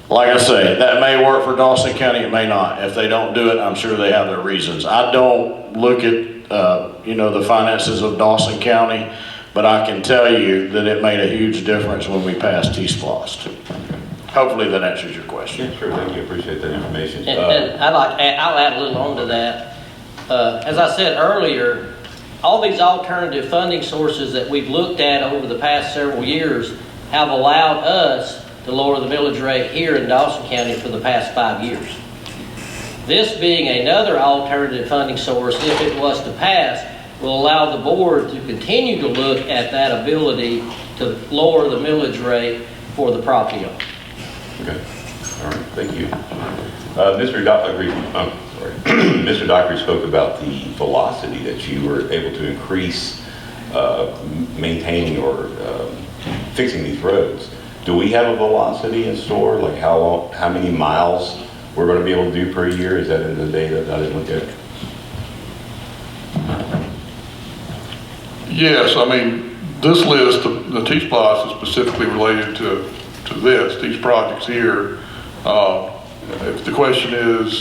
Like I say, that may work for Dawson County, it may not. If they don't do it, I'm sure they have their reasons. I don't look at, the finances of Dawson County, but I can tell you that it made a huge difference when we passed T-SPLOST. Hopefully that answers your question.
Yeah, sure, thank you, appreciate that information.
And I'll add a little on to that. As I said earlier, all these alternative funding sources that we've looked at over the past several years have allowed us to lower the millage rate here in Dawson County for the past 5 years. This being another alternative funding source, if it was to pass, will allow the board to continue to look at that ability to lower the millage rate for the property owner.
Okay, all right, thank you. Mr. Dockery spoke about the velocity that you were able to increase maintaining or fixing these roads. Do we have a velocity in store, like how many miles we're going to be able to do per year? Is that in the data that I didn't look at?
Yes, I mean, this list, the T-SPLOST is specifically related to these projects here. If the question is,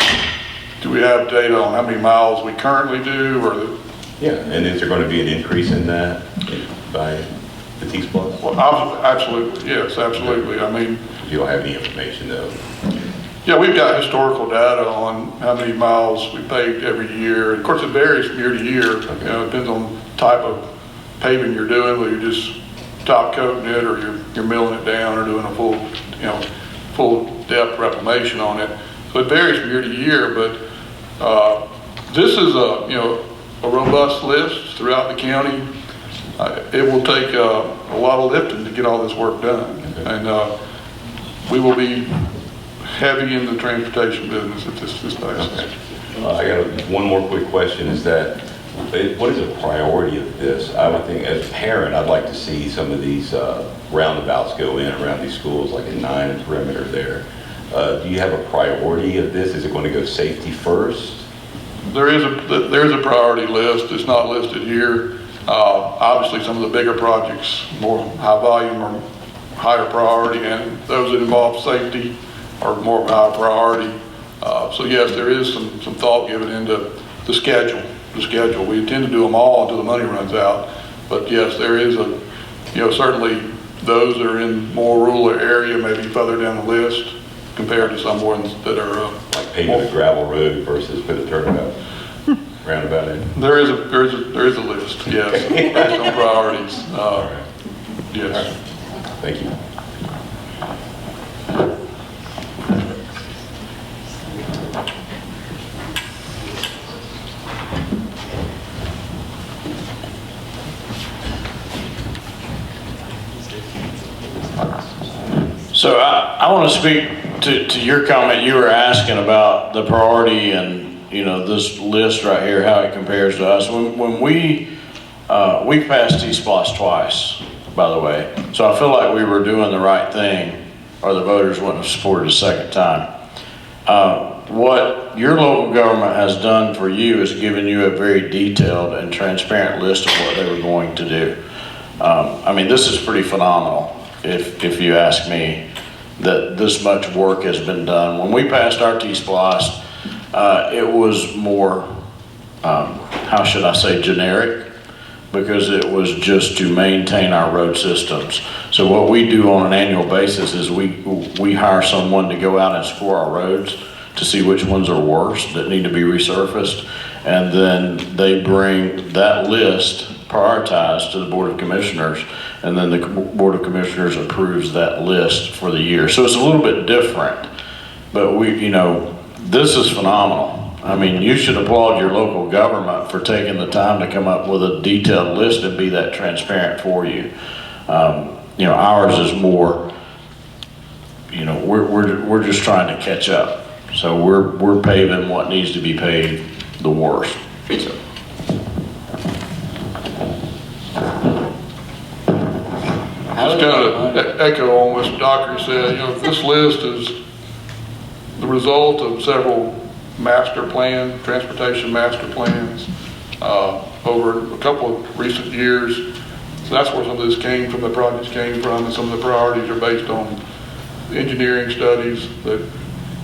do we have data on how many miles we currently do, or?
Yeah, and is there going to be an increase in that by the T-SPLOST?
Well, absolutely, yes, absolutely. I mean,
you don't have any information though.
Yeah, we've got historical data on how many miles we paved every year. Of course, it varies from year to year. Okay. You know, it depends on the type of paving you're doing, whether you're just top coating it or you're milling it down or doing a full depth reclamation on it. So it varies from year to year, but this is a robust list throughout the county. It will take a lot of lifting to get all this work done. Okay. And we will be heavy in the transportation business if this passes.
Okay. I got one more quick question, is that what is the priority of this? I would think, as a parent, I'd like to see some of these roundabouts go in around these schools, like in 9 and perimeter there. Do you have a priority of this? Is it going to go safety first?
There is a priority list. It's not listed here. Obviously, some of the bigger projects, more high volume, are higher priority, and those that involve safety are more of a high priority. So yes, there is some thought given into the schedule. We intend to do them all until the money runs out. But yes, there is certainly those that are in more rural area, maybe further down the list compared to some ones that are
like paving a gravel road versus put a turnabout roundabout in.
There is a list, yes, based on priorities.
Right.
Yes.
Right. Thank you.
So I want to speak to your comment. You were asking about the priority and, this list right here, how it compares to us. When we passed T-SPLOST twice, by the way. So I feel like we were doing the right thing, or the voters wouldn't have supported a second time. What your local government has done for you is given you a very detailed and transparent list of what they were going to do. This is pretty phenomenal, if you ask me, that this much work has been done. When we passed our T-SPLOST, it was more, how should I say, generic, because it was just to maintain our road systems. So what we do on an annual basis is we hire someone to go out and score our roads to see which ones are worse that need to be resurfaced, and then they bring that list prioritized to the Board of Commissioners, and then the Board of Commissioners approves that list for the year. So it's a little bit different, but this is phenomenal. You should applaud your local government for taking the time to come up with a detailed list and be that transparent for you. Ours is more, we're just trying to catch up. So we're paving what needs to be paved the worst. So.
Just kind of echo on what Mr. Dockery said. This list is the result of several transportation master plans over a couple of recent years. So that's where some of this the projects came from, and some of the priorities are based on engineering studies that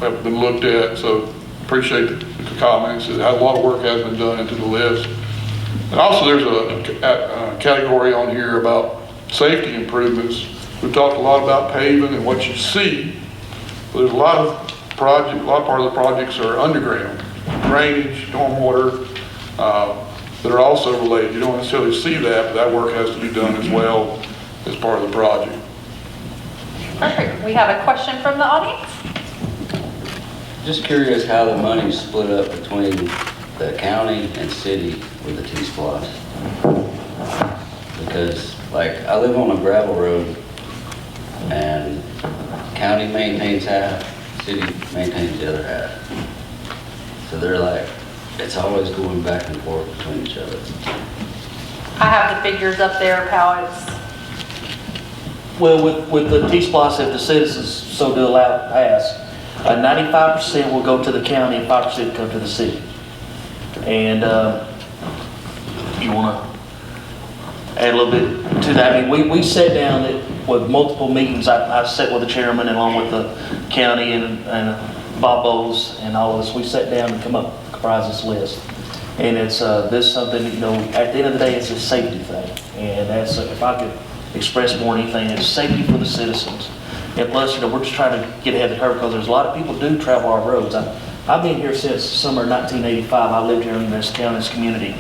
have been looked at. So appreciate the comments. A lot of work has been done into the list. And also, there's a category on here about safety improvements. We've talked a lot about paving and what you see, but there's a lot part of the projects are underground, drainage, stormwater, that are also related. You don't necessarily see that, but that work has to be done as well as part of the project.
Perfect. We have a question from the audience.
Just curious how the money's split up between the county and city with the T-SPLOST. Because, like, I live on a gravel road, and county maintains half, city maintains the other half. So they're like, it's always going back and forth between each other.
I have the figures up there of how it's.
Well, with the T-SPLOST, if the citizens so do allow it to pass, 95% will go to the county and 5% go to the city. And you want to add a little bit to that? I mean, we sat down with multiple meetings. I sat with the chairman along with the county and Bob Bowles and all of us. We sat down and comprised this list. And it's this is something, you know, at the end of the day, it's a safety thing. And that's, if I could express more than anything, it's safety for the citizens. And plus, you know, we're just trying to get ahead of the curve because there's a lot of people who do travel our roads. I've been here since summer 1985. I lived here in this town, this community.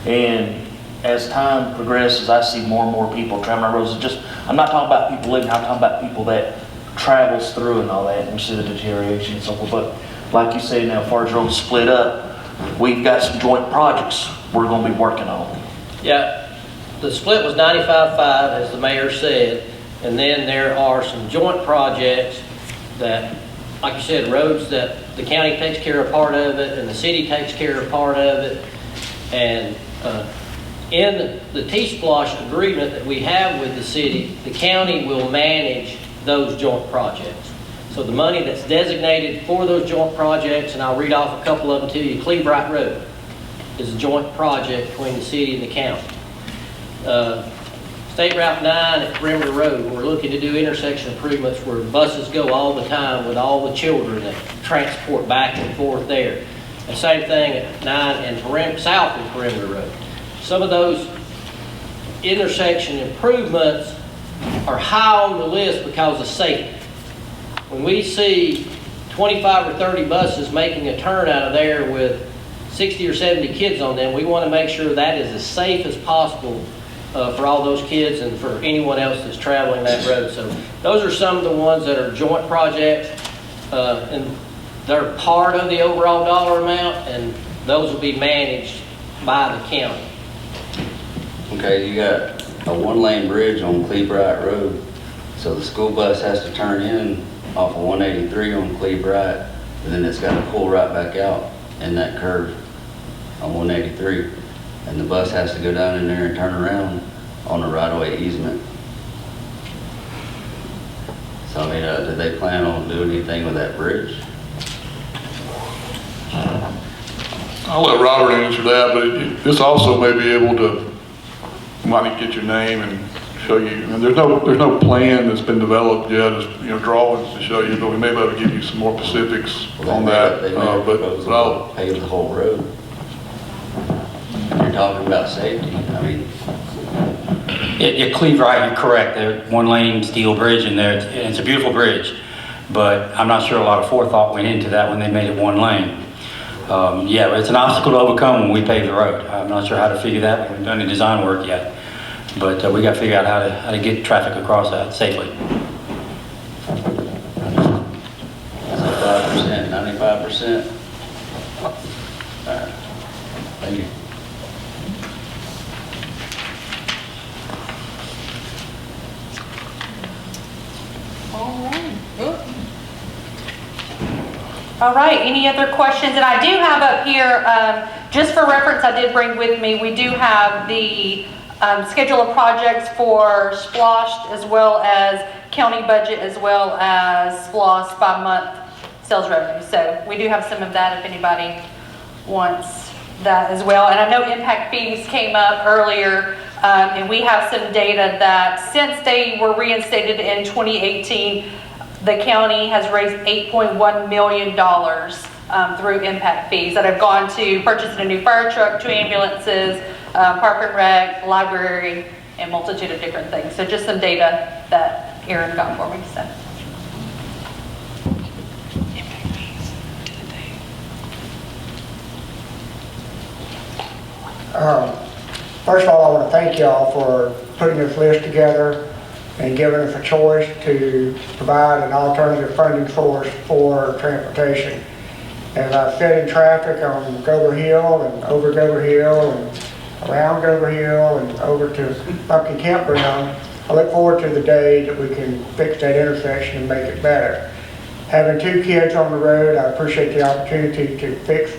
And as time progresses, I see more and more people traveling our roads. It's just, I'm not talking about people living, I'm talking about people that travels through and all that, and we see the deterioration and so forth. But like you say now, as far as roads split up, we've got some joint projects we're going to be working on.
Yeah, the split was 95-5, as the mayor said, and then there are some joint projects that, like you said, roads that the county takes care of part of it and the city takes care of part of it. And in the T-SPLOST agreement that we have with the city, the county will manage those joint projects. So the money that's designated for those joint projects, and I'll read off a couple of them to you. Clevebright Road is a joint project between the city and the county. State Route 9 at Perimeter Road, we're looking to do intersection improvements where buses go all the time with all the children that transport back and forth there. And same thing at 9 and south of Perimeter Road. Some of those intersection improvements are high on the list because of safety. When we see 25 or 30 buses making a turn out of there with 60 or 70 kids on them, we want to make sure that is as safe as possible for all those kids and for anyone else that's traveling that road. So those are some of the ones that are joint projects, and they're part of the overall dollar amount, and those will be managed by the county.
Okay, you got a one-lane bridge on Clevebright Road, so the school bus has to turn in off of 183 on Clevebright, and then it's got to pull right back out in that curve on 183, and the bus has to go down in there and turn around on the right-of-way easement. So, I mean, did they plan on doing anything with that bridge?
I'll let Robert answer that, but this also may be able to, might need to get your name and show you. And there's no plan that's been developed yet, as you know, drawings to show you, but we may be able to give you some more specifics on that.
They but I'll pave the whole road. You're talking about safety. I mean,
You're Clevebright, you're correct. There's one lane steel bridge in there. It's a beautiful bridge, but I'm not sure a lot of forethought went into that when they made it one lane. Yeah, but it's an obstacle to overcome when we pave the road. I'm not sure how to figure that. We haven't done any design work yet, but we got to figure out how to get traffic across that safely.
5%, 95%. All right. Thank you.
All right, any other questions? And I do have up here, just for reference, I did bring with me, we do have the schedule of projects for SPLOST as well as county budget as well as SPLOST by month sales revenue. So we do have some of that if anybody wants that as well. And I know impact fees came up earlier, and we have some data that since they were reinstated in 2018, the county has raised $8.1 million through impact fees that have gone to purchasing a new fire truck, 2 ambulances, park and rec, library, and multitude of different things. So just some data that Aaron got for me. So.
First of all, I want to thank y'all for putting this list together and giving us a choice to provide an alternative funding source for transportation. As I sit in traffic on Gober Hill and over Gober Hill and around Gober Hill and over to Bumpkin Campground, I look forward to the day that we can fix that intersection and make it better. Having 2 kids on the road, I appreciate the opportunity to fix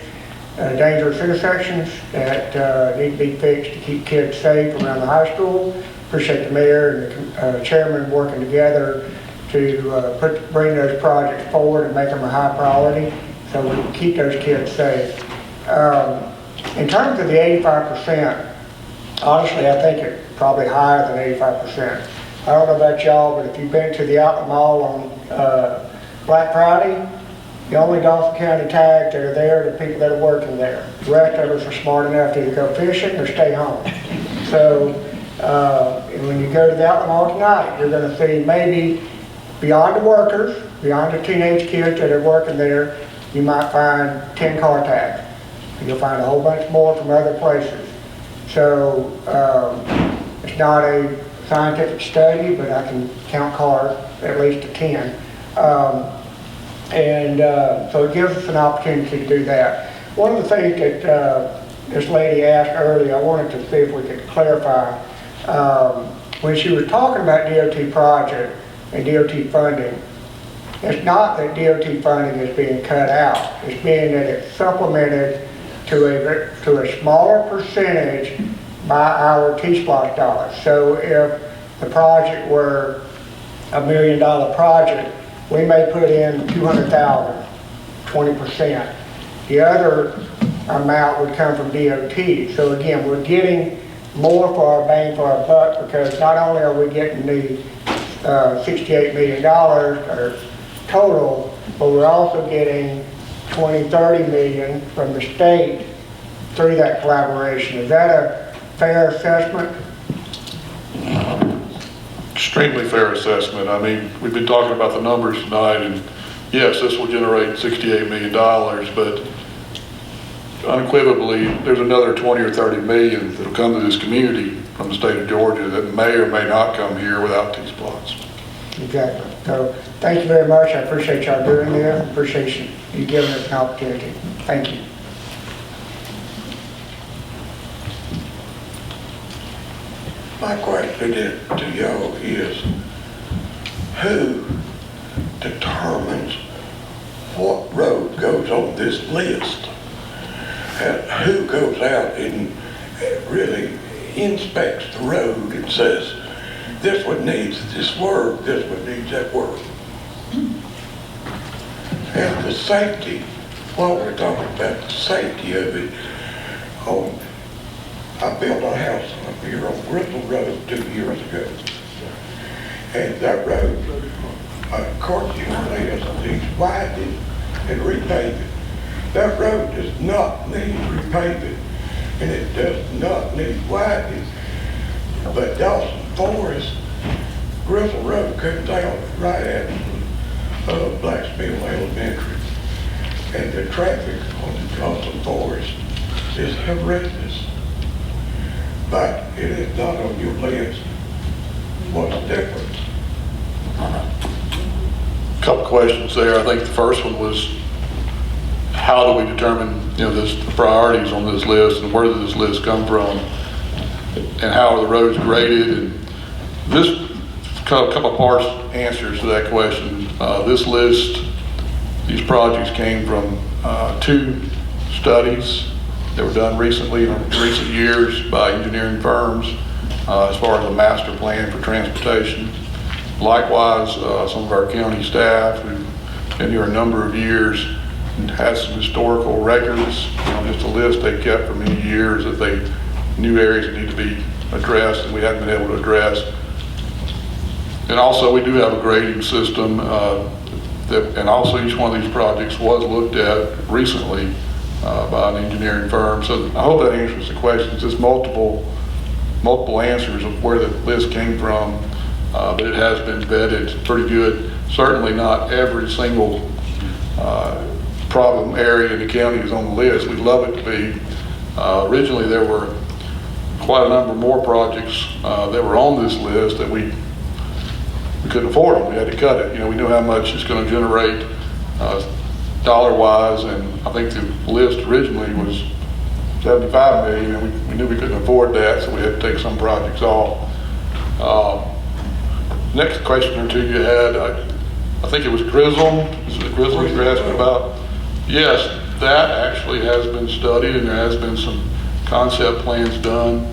dangerous intersections that need to be fixed to keep kids safe around the high school. Appreciate the mayor and the chairman working together to bring those projects forward and make them a high priority so we can keep those kids safe. In terms of the 85%, honestly, I think it's probably higher than 85%. I don't know about y'all, but if you've been to the Outlet Mall on Black Friday, the only Dawson County tags that are there are the people that are working there. The rest of us are smart enough to either go fishing or stay home. So when you go to the Outlet Mall tonight, you're going to see maybe beyond the workers, beyond the teenage kids that are working there, you might find 10 car tags. You'll find a whole bunch more from other places. So it's not a scientific study, but I can count cars at least to 10. So it gives us an opportunity to do that. One of the things that this lady asked earlier, I wanted to see if we could clarify. When she was talking about DOT project and DOT funding, it's not that DOT funding is being cut out. It's being that it's supplemented to a smaller percentage by our T-SPLOST dollars. So if the project were $1 million project, we may put in $200,000, 20%. The other amount would come from DOT. So again, we're getting more for our bang for our buck because not only are we getting the $68 million or total, but we're also getting 20-30 million from the state through that collaboration. Is that a fair assessment?
Extremely fair assessment. I mean, we've been talking about the numbers tonight, and yes, this will generate $68 million, but unequivocally, there's another 20 or 30 million that'll come to this community from the state of Georgia that may or may not come here without T-SPLOST.
Exactly. So thank you very much. I appreciate y'all doing this. Appreciate you giving us an opportunity. Thank you.
My question to y'all is, who determines what road goes on this list? And who goes out and really inspects the road and says, this one needs this work, this one needs that work? And the safety, while we're talking about the safety of it, I built a house up here on Gristle Road 2 years ago. And that road, according to your list, needs widening and repaving. That road does not need repaving, and it does not need widening. But Dawson Forest, Gristle Road comes out right at Blacksmill Elementary. And the traffic on Dawson Forest is horrendous. But it is not on your list. What's the difference?
A couple questions there. I think the first one was, how do we determine, the priorities on this list, and where does this list come from, and how are the roads graded? And this couple parts answers to that question. This list, these projects came from 2 studies that were done recently, in recent years, by engineering firms as far as a master plan for transportation. Likewise, some of our county staff who've been here a number of years and has some historical records, just a list they kept for many years that they knew areas that need to be addressed and we hadn't been able to address. And also we do have a grading system. And also each one of these projects was looked at recently by an engineering firm. So I hope that answers the questions. There's multiple answers of where the list came from, but it has been vetted pretty good. Certainly not every single problem area in the county is on the list. We'd love it to be. Originally, there were quite a number more projects that were on this list that we couldn't afford them. We had to cut it. You know, we knew how much it's going to generate dollar-wise, and I think the list originally was 75 million, and we knew we couldn't afford that, so we had to take some projects off. Next question or two you had, I think it was Grizzle. Is it Grizzle you're asking about? Yes, that actually has been studied, and there has been some concept plans done.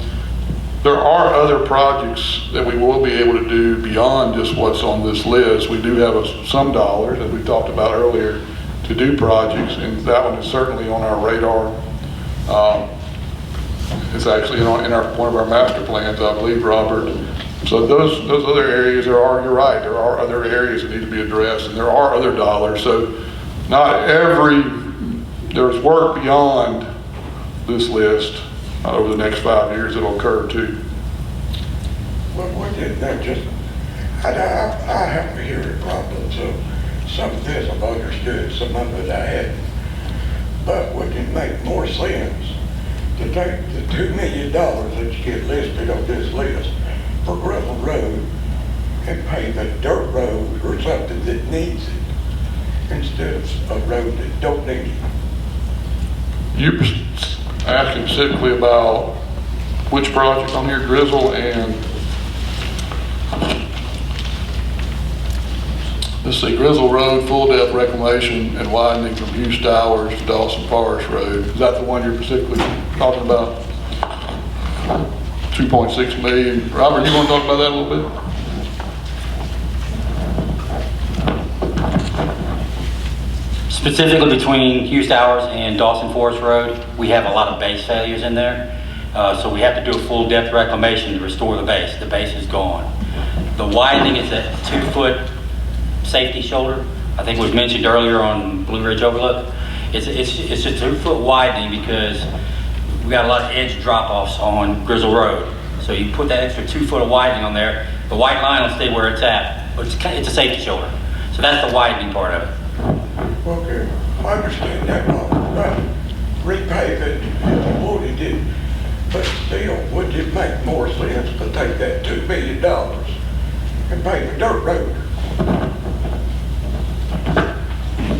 There are other projects that we will be able to do beyond just what's on this list. We do have some dollars, as we talked about earlier, to do projects, and that one is certainly on our radar. It's actually in one of our master plans, I believe, Robert. So those other areas, you're right, there are other areas that need to be addressed, and there are other dollars. So there's work beyond this list over the next 5 years that'll occur too.
Well, what did that just, I have a hearing problem, so some of this I've understood, some of it I hadn't. But would it make more sense to take the $2 million that you get listed on this list for gravel road and pave a dirt road or something that needs it instead of a road that don't need it?
You're asking specifically about which project on here, Grizzle and, let's see, Grizzle Road, full depth reclamation and widening from Hughes Towers to Dawson Forest Road. Is that the one you're specifically talking about? 2.6 million. Robert, you want to talk about that a little bit?
Specifically between Hughes Towers and Dawson Forest Road, we have a lot of base failures in there. So we have to do a full depth reclamation to restore the base. The base is gone. The widening is a 2-foot safety shoulder. I think it was mentioned earlier on Blue Ridge Overlook. It's a 2-foot widening because we got a lot of edge drop-offs on Grizzle Road. So you put that extra 2 foot of widening on there, the white line will stay where it's at, but it's a safety shoulder. So that's the widening part of it.
Okay, I understand that part, but repave it if you wanted it, but still, would it make more sense to take that $2 million and pave a dirt road?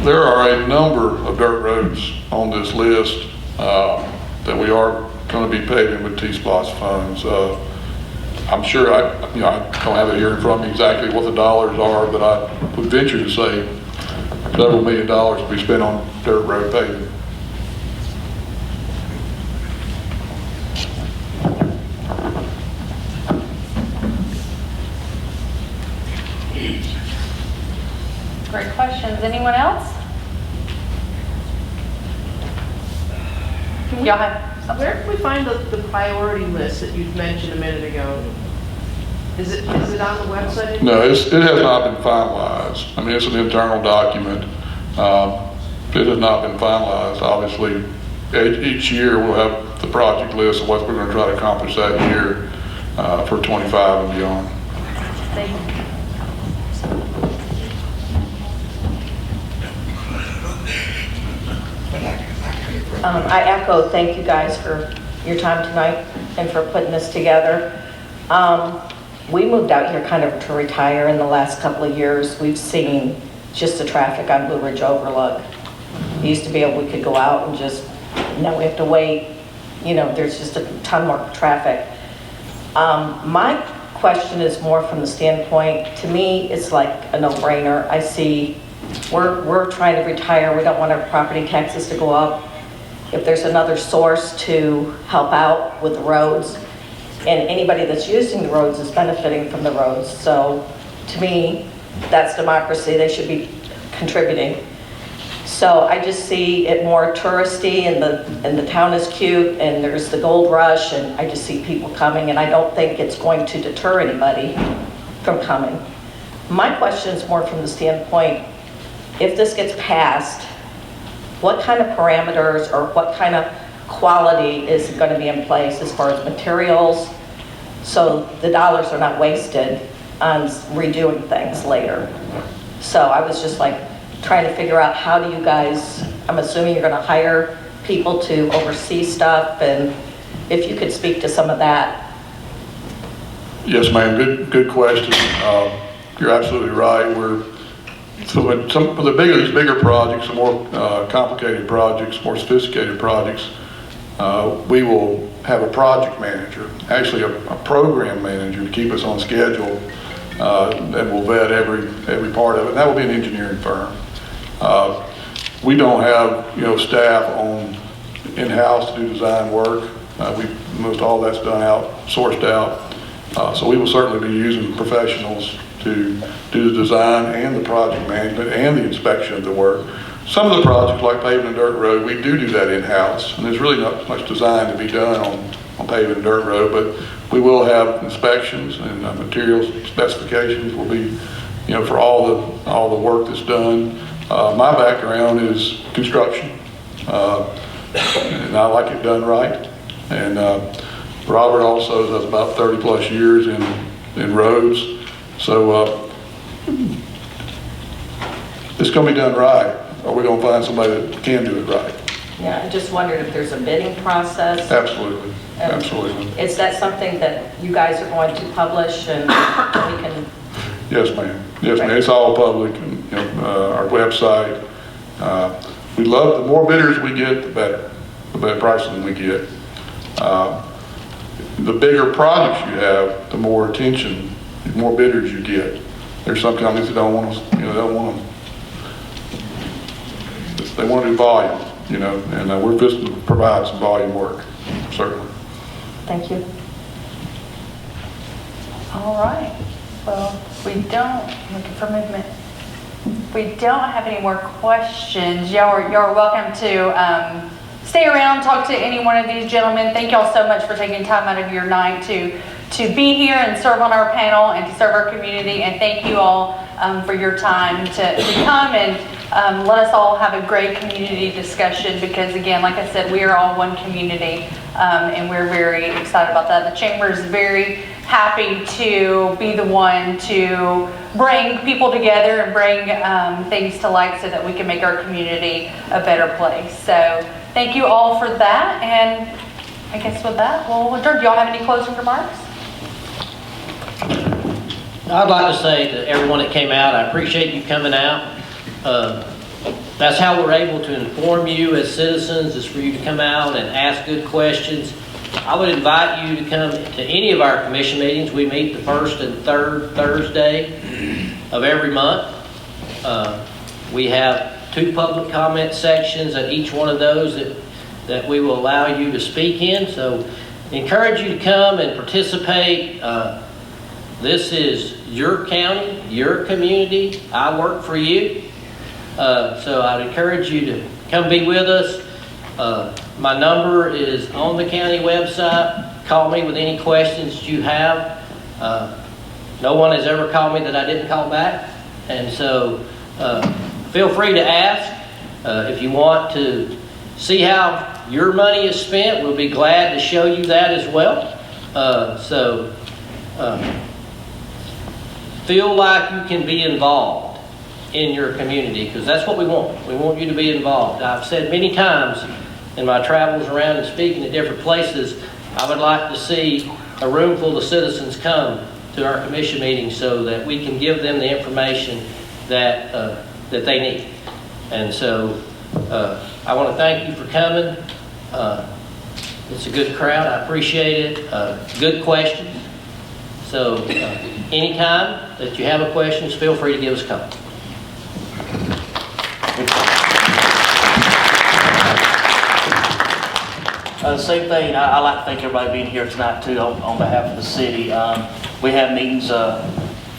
There are a number of dirt roads on this list that we are going to be paving with T-SPLOST funds. I'm sure I don't have it here in front of me exactly what the dollars are, but I would venture to say several $1 million to be spent on dirt road paving.
Great questions. Anyone else? Y'all have something?
Where can we find the priority list that you mentioned a minute ago? Is it on the website?
No, it has not been finalized. I mean, it's an internal document. It has not been finalized. Obviously, each year we'll have the project list of what we're going to try to accomplish that year for 25 and beyond.
Thank you.
I echo, thank you guys for your time tonight and for putting this together. We moved out here kind of to retire in the last couple of years. We've seen just the traffic on Blue Ridge Overlook. We used to be able, we could go out and just, now we have to wait. You know, there's just a ton more traffic. My question is more from the standpoint, to me, it's like a no-brainer. I see we're trying to retire. We don't want our property taxes to go up. If there's another source to help out with the roads, and anybody that's using the roads is benefiting from the roads. So to me, that's democracy. They should be contributing. So I just see it more touristy, and the town is cute, and there's the gold rush, and I just see people coming, and I don't think it's going to deter anybody from coming. My question is more from the standpoint,
if this gets passed, what kind of parameters or what kind of quality is going to be in place as far as materials, so the dollars are not wasted on redoing things later? So I was just like trying to figure out, how do you guys, I'm assuming you're going to hire people to oversee stuff, and if you could speak to some of that.
Yes, ma'am, good question. You're absolutely right. So when some of these bigger projects, the more complicated projects, more sophisticated projects, we will have a project manager, actually a program manager, to keep us on schedule, and will vet every part of it. And that will be an engineering firm. We don't have, staff on in-house to do design work. Most all that's done sourced out. So we will certainly be using professionals to do the design and the project management and the inspection of the work. Some of the projects, like paving and dirt road, we do that in-house, and there's really not much design to be done on paving and dirt road, but we will have inspections, and materials specifications will be, for all the work that's done. My background is construction, and I like it done right. And Robert also has about 30 plus years in roads. So it's going to be done right, or we're going to find somebody that can do it right.
Yeah, I just wondered if there's a bidding process.
Absolutely, absolutely.
Is that something that you guys are going to publish and we can?
Yes, ma'am. Yes, ma'am. It's all public, and our website. We love, the more bidders we get, the better pricing we get. The bigger projects you have, the more attention, the more bidders you get. There's some companies that don't want to, they want to do volume, and we're just to provide some volume work, certainly.
Thank you.
All right. Well, we don't, looking for movement. We don't have any more questions. Y'all are welcome to stay around, talk to any one of these gentlemen. Thank y'all so much for taking time out of your night to be here and serve on our panel and to serve our community. And thank you all for your time to come and let us all have a great community discussion, because again, like I said, we are all one community, and we're very excited about that. The Chamber is very happy to be the one to bring people together and bring things to light so that we can make our community a better place. So thank you all for that, and I guess with that, we'll adjourn. Do y'all have any closing remarks?
I'd like to say to everyone that came out, I appreciate you coming out. That's how we're able to inform you as citizens, is for you to come out and ask good questions. I would invite you to come to any of our commission meetings. We meet the first and third Thursday of every month. We have 2 public comment sections at each one of those that we will allow you to speak in. So encourage you to come and participate. This is your county, your community. I work for you. So I'd encourage you to come be with us. My number is on the county website. Call me with any questions you have. No one has ever called me that I didn't call back. And so feel free to ask. If you want to see how your money is spent, we'll be glad to show you that as well. Feel like you can be involved in your community, because that's what we want. We want you to be involved. I've said many times in my travels around and speaking at different places, I would like to see a room full of citizens come to our commission meetings so that we can give them the information that they need. And so I want to thank you for coming. It's a good crowd. I appreciate it. Good questions. So anytime that you have a question, feel free to give us a call.
Same thing, I'd like to thank everybody being here tonight too on behalf of the city. We have meetings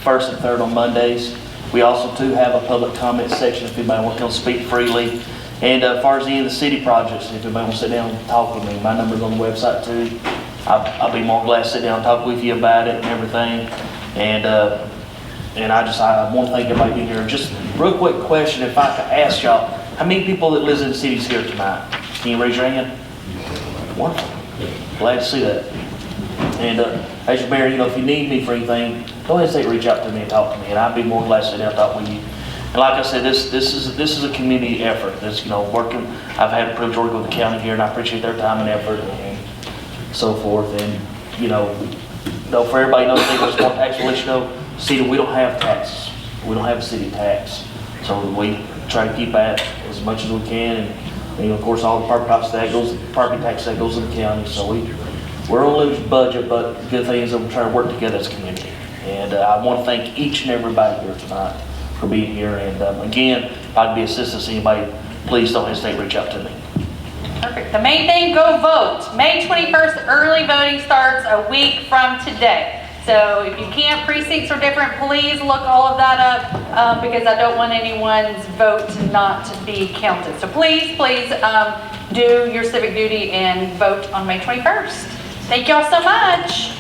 first and third on Mondays. We also too have a public comment section if anybody wants to speak freely. And as far as any of the city projects, if anybody wants to sit down and talk with me, my number's on the website too. I'll be more glad to sit down and talk with you about it and everything. And I want to thank everybody being here. Just Real quick question, if I could ask y'all, how many people that lives in the cities here tonight? Can you raise your hand? Wonderful. Glad to see that. And as your mayor, you know, if you need me for anything, don't hesitate to reach out to me and talk to me, and I'd be more than glad to sit down and talk with you. And like I said, this is a community effort. This, you know, working. I've had the privilege of working with the county here, and I appreciate their time and effort and so forth. And you know, for everybody knows, they go small tax will let you know. See, we don't have taxes. We don't have a city tax, so we try to keep that as much as we can. And you know, of course, all the property tax that goes to the county. So we're on a loose budget, but the good thing is that we're trying to work together as a community. And I want to thank each and everybody here tonight for being here. And again, if I can be assistance to anybody, please don't hesitate to reach out to me.
Perfect. The main thing, go vote. May 21st, early voting starts a week from today. So if you can't, precincts are different, please look all of that up because I don't want anyone's vote to not be counted. So please do your civic duty and vote on May 21st. Thank y'all so much.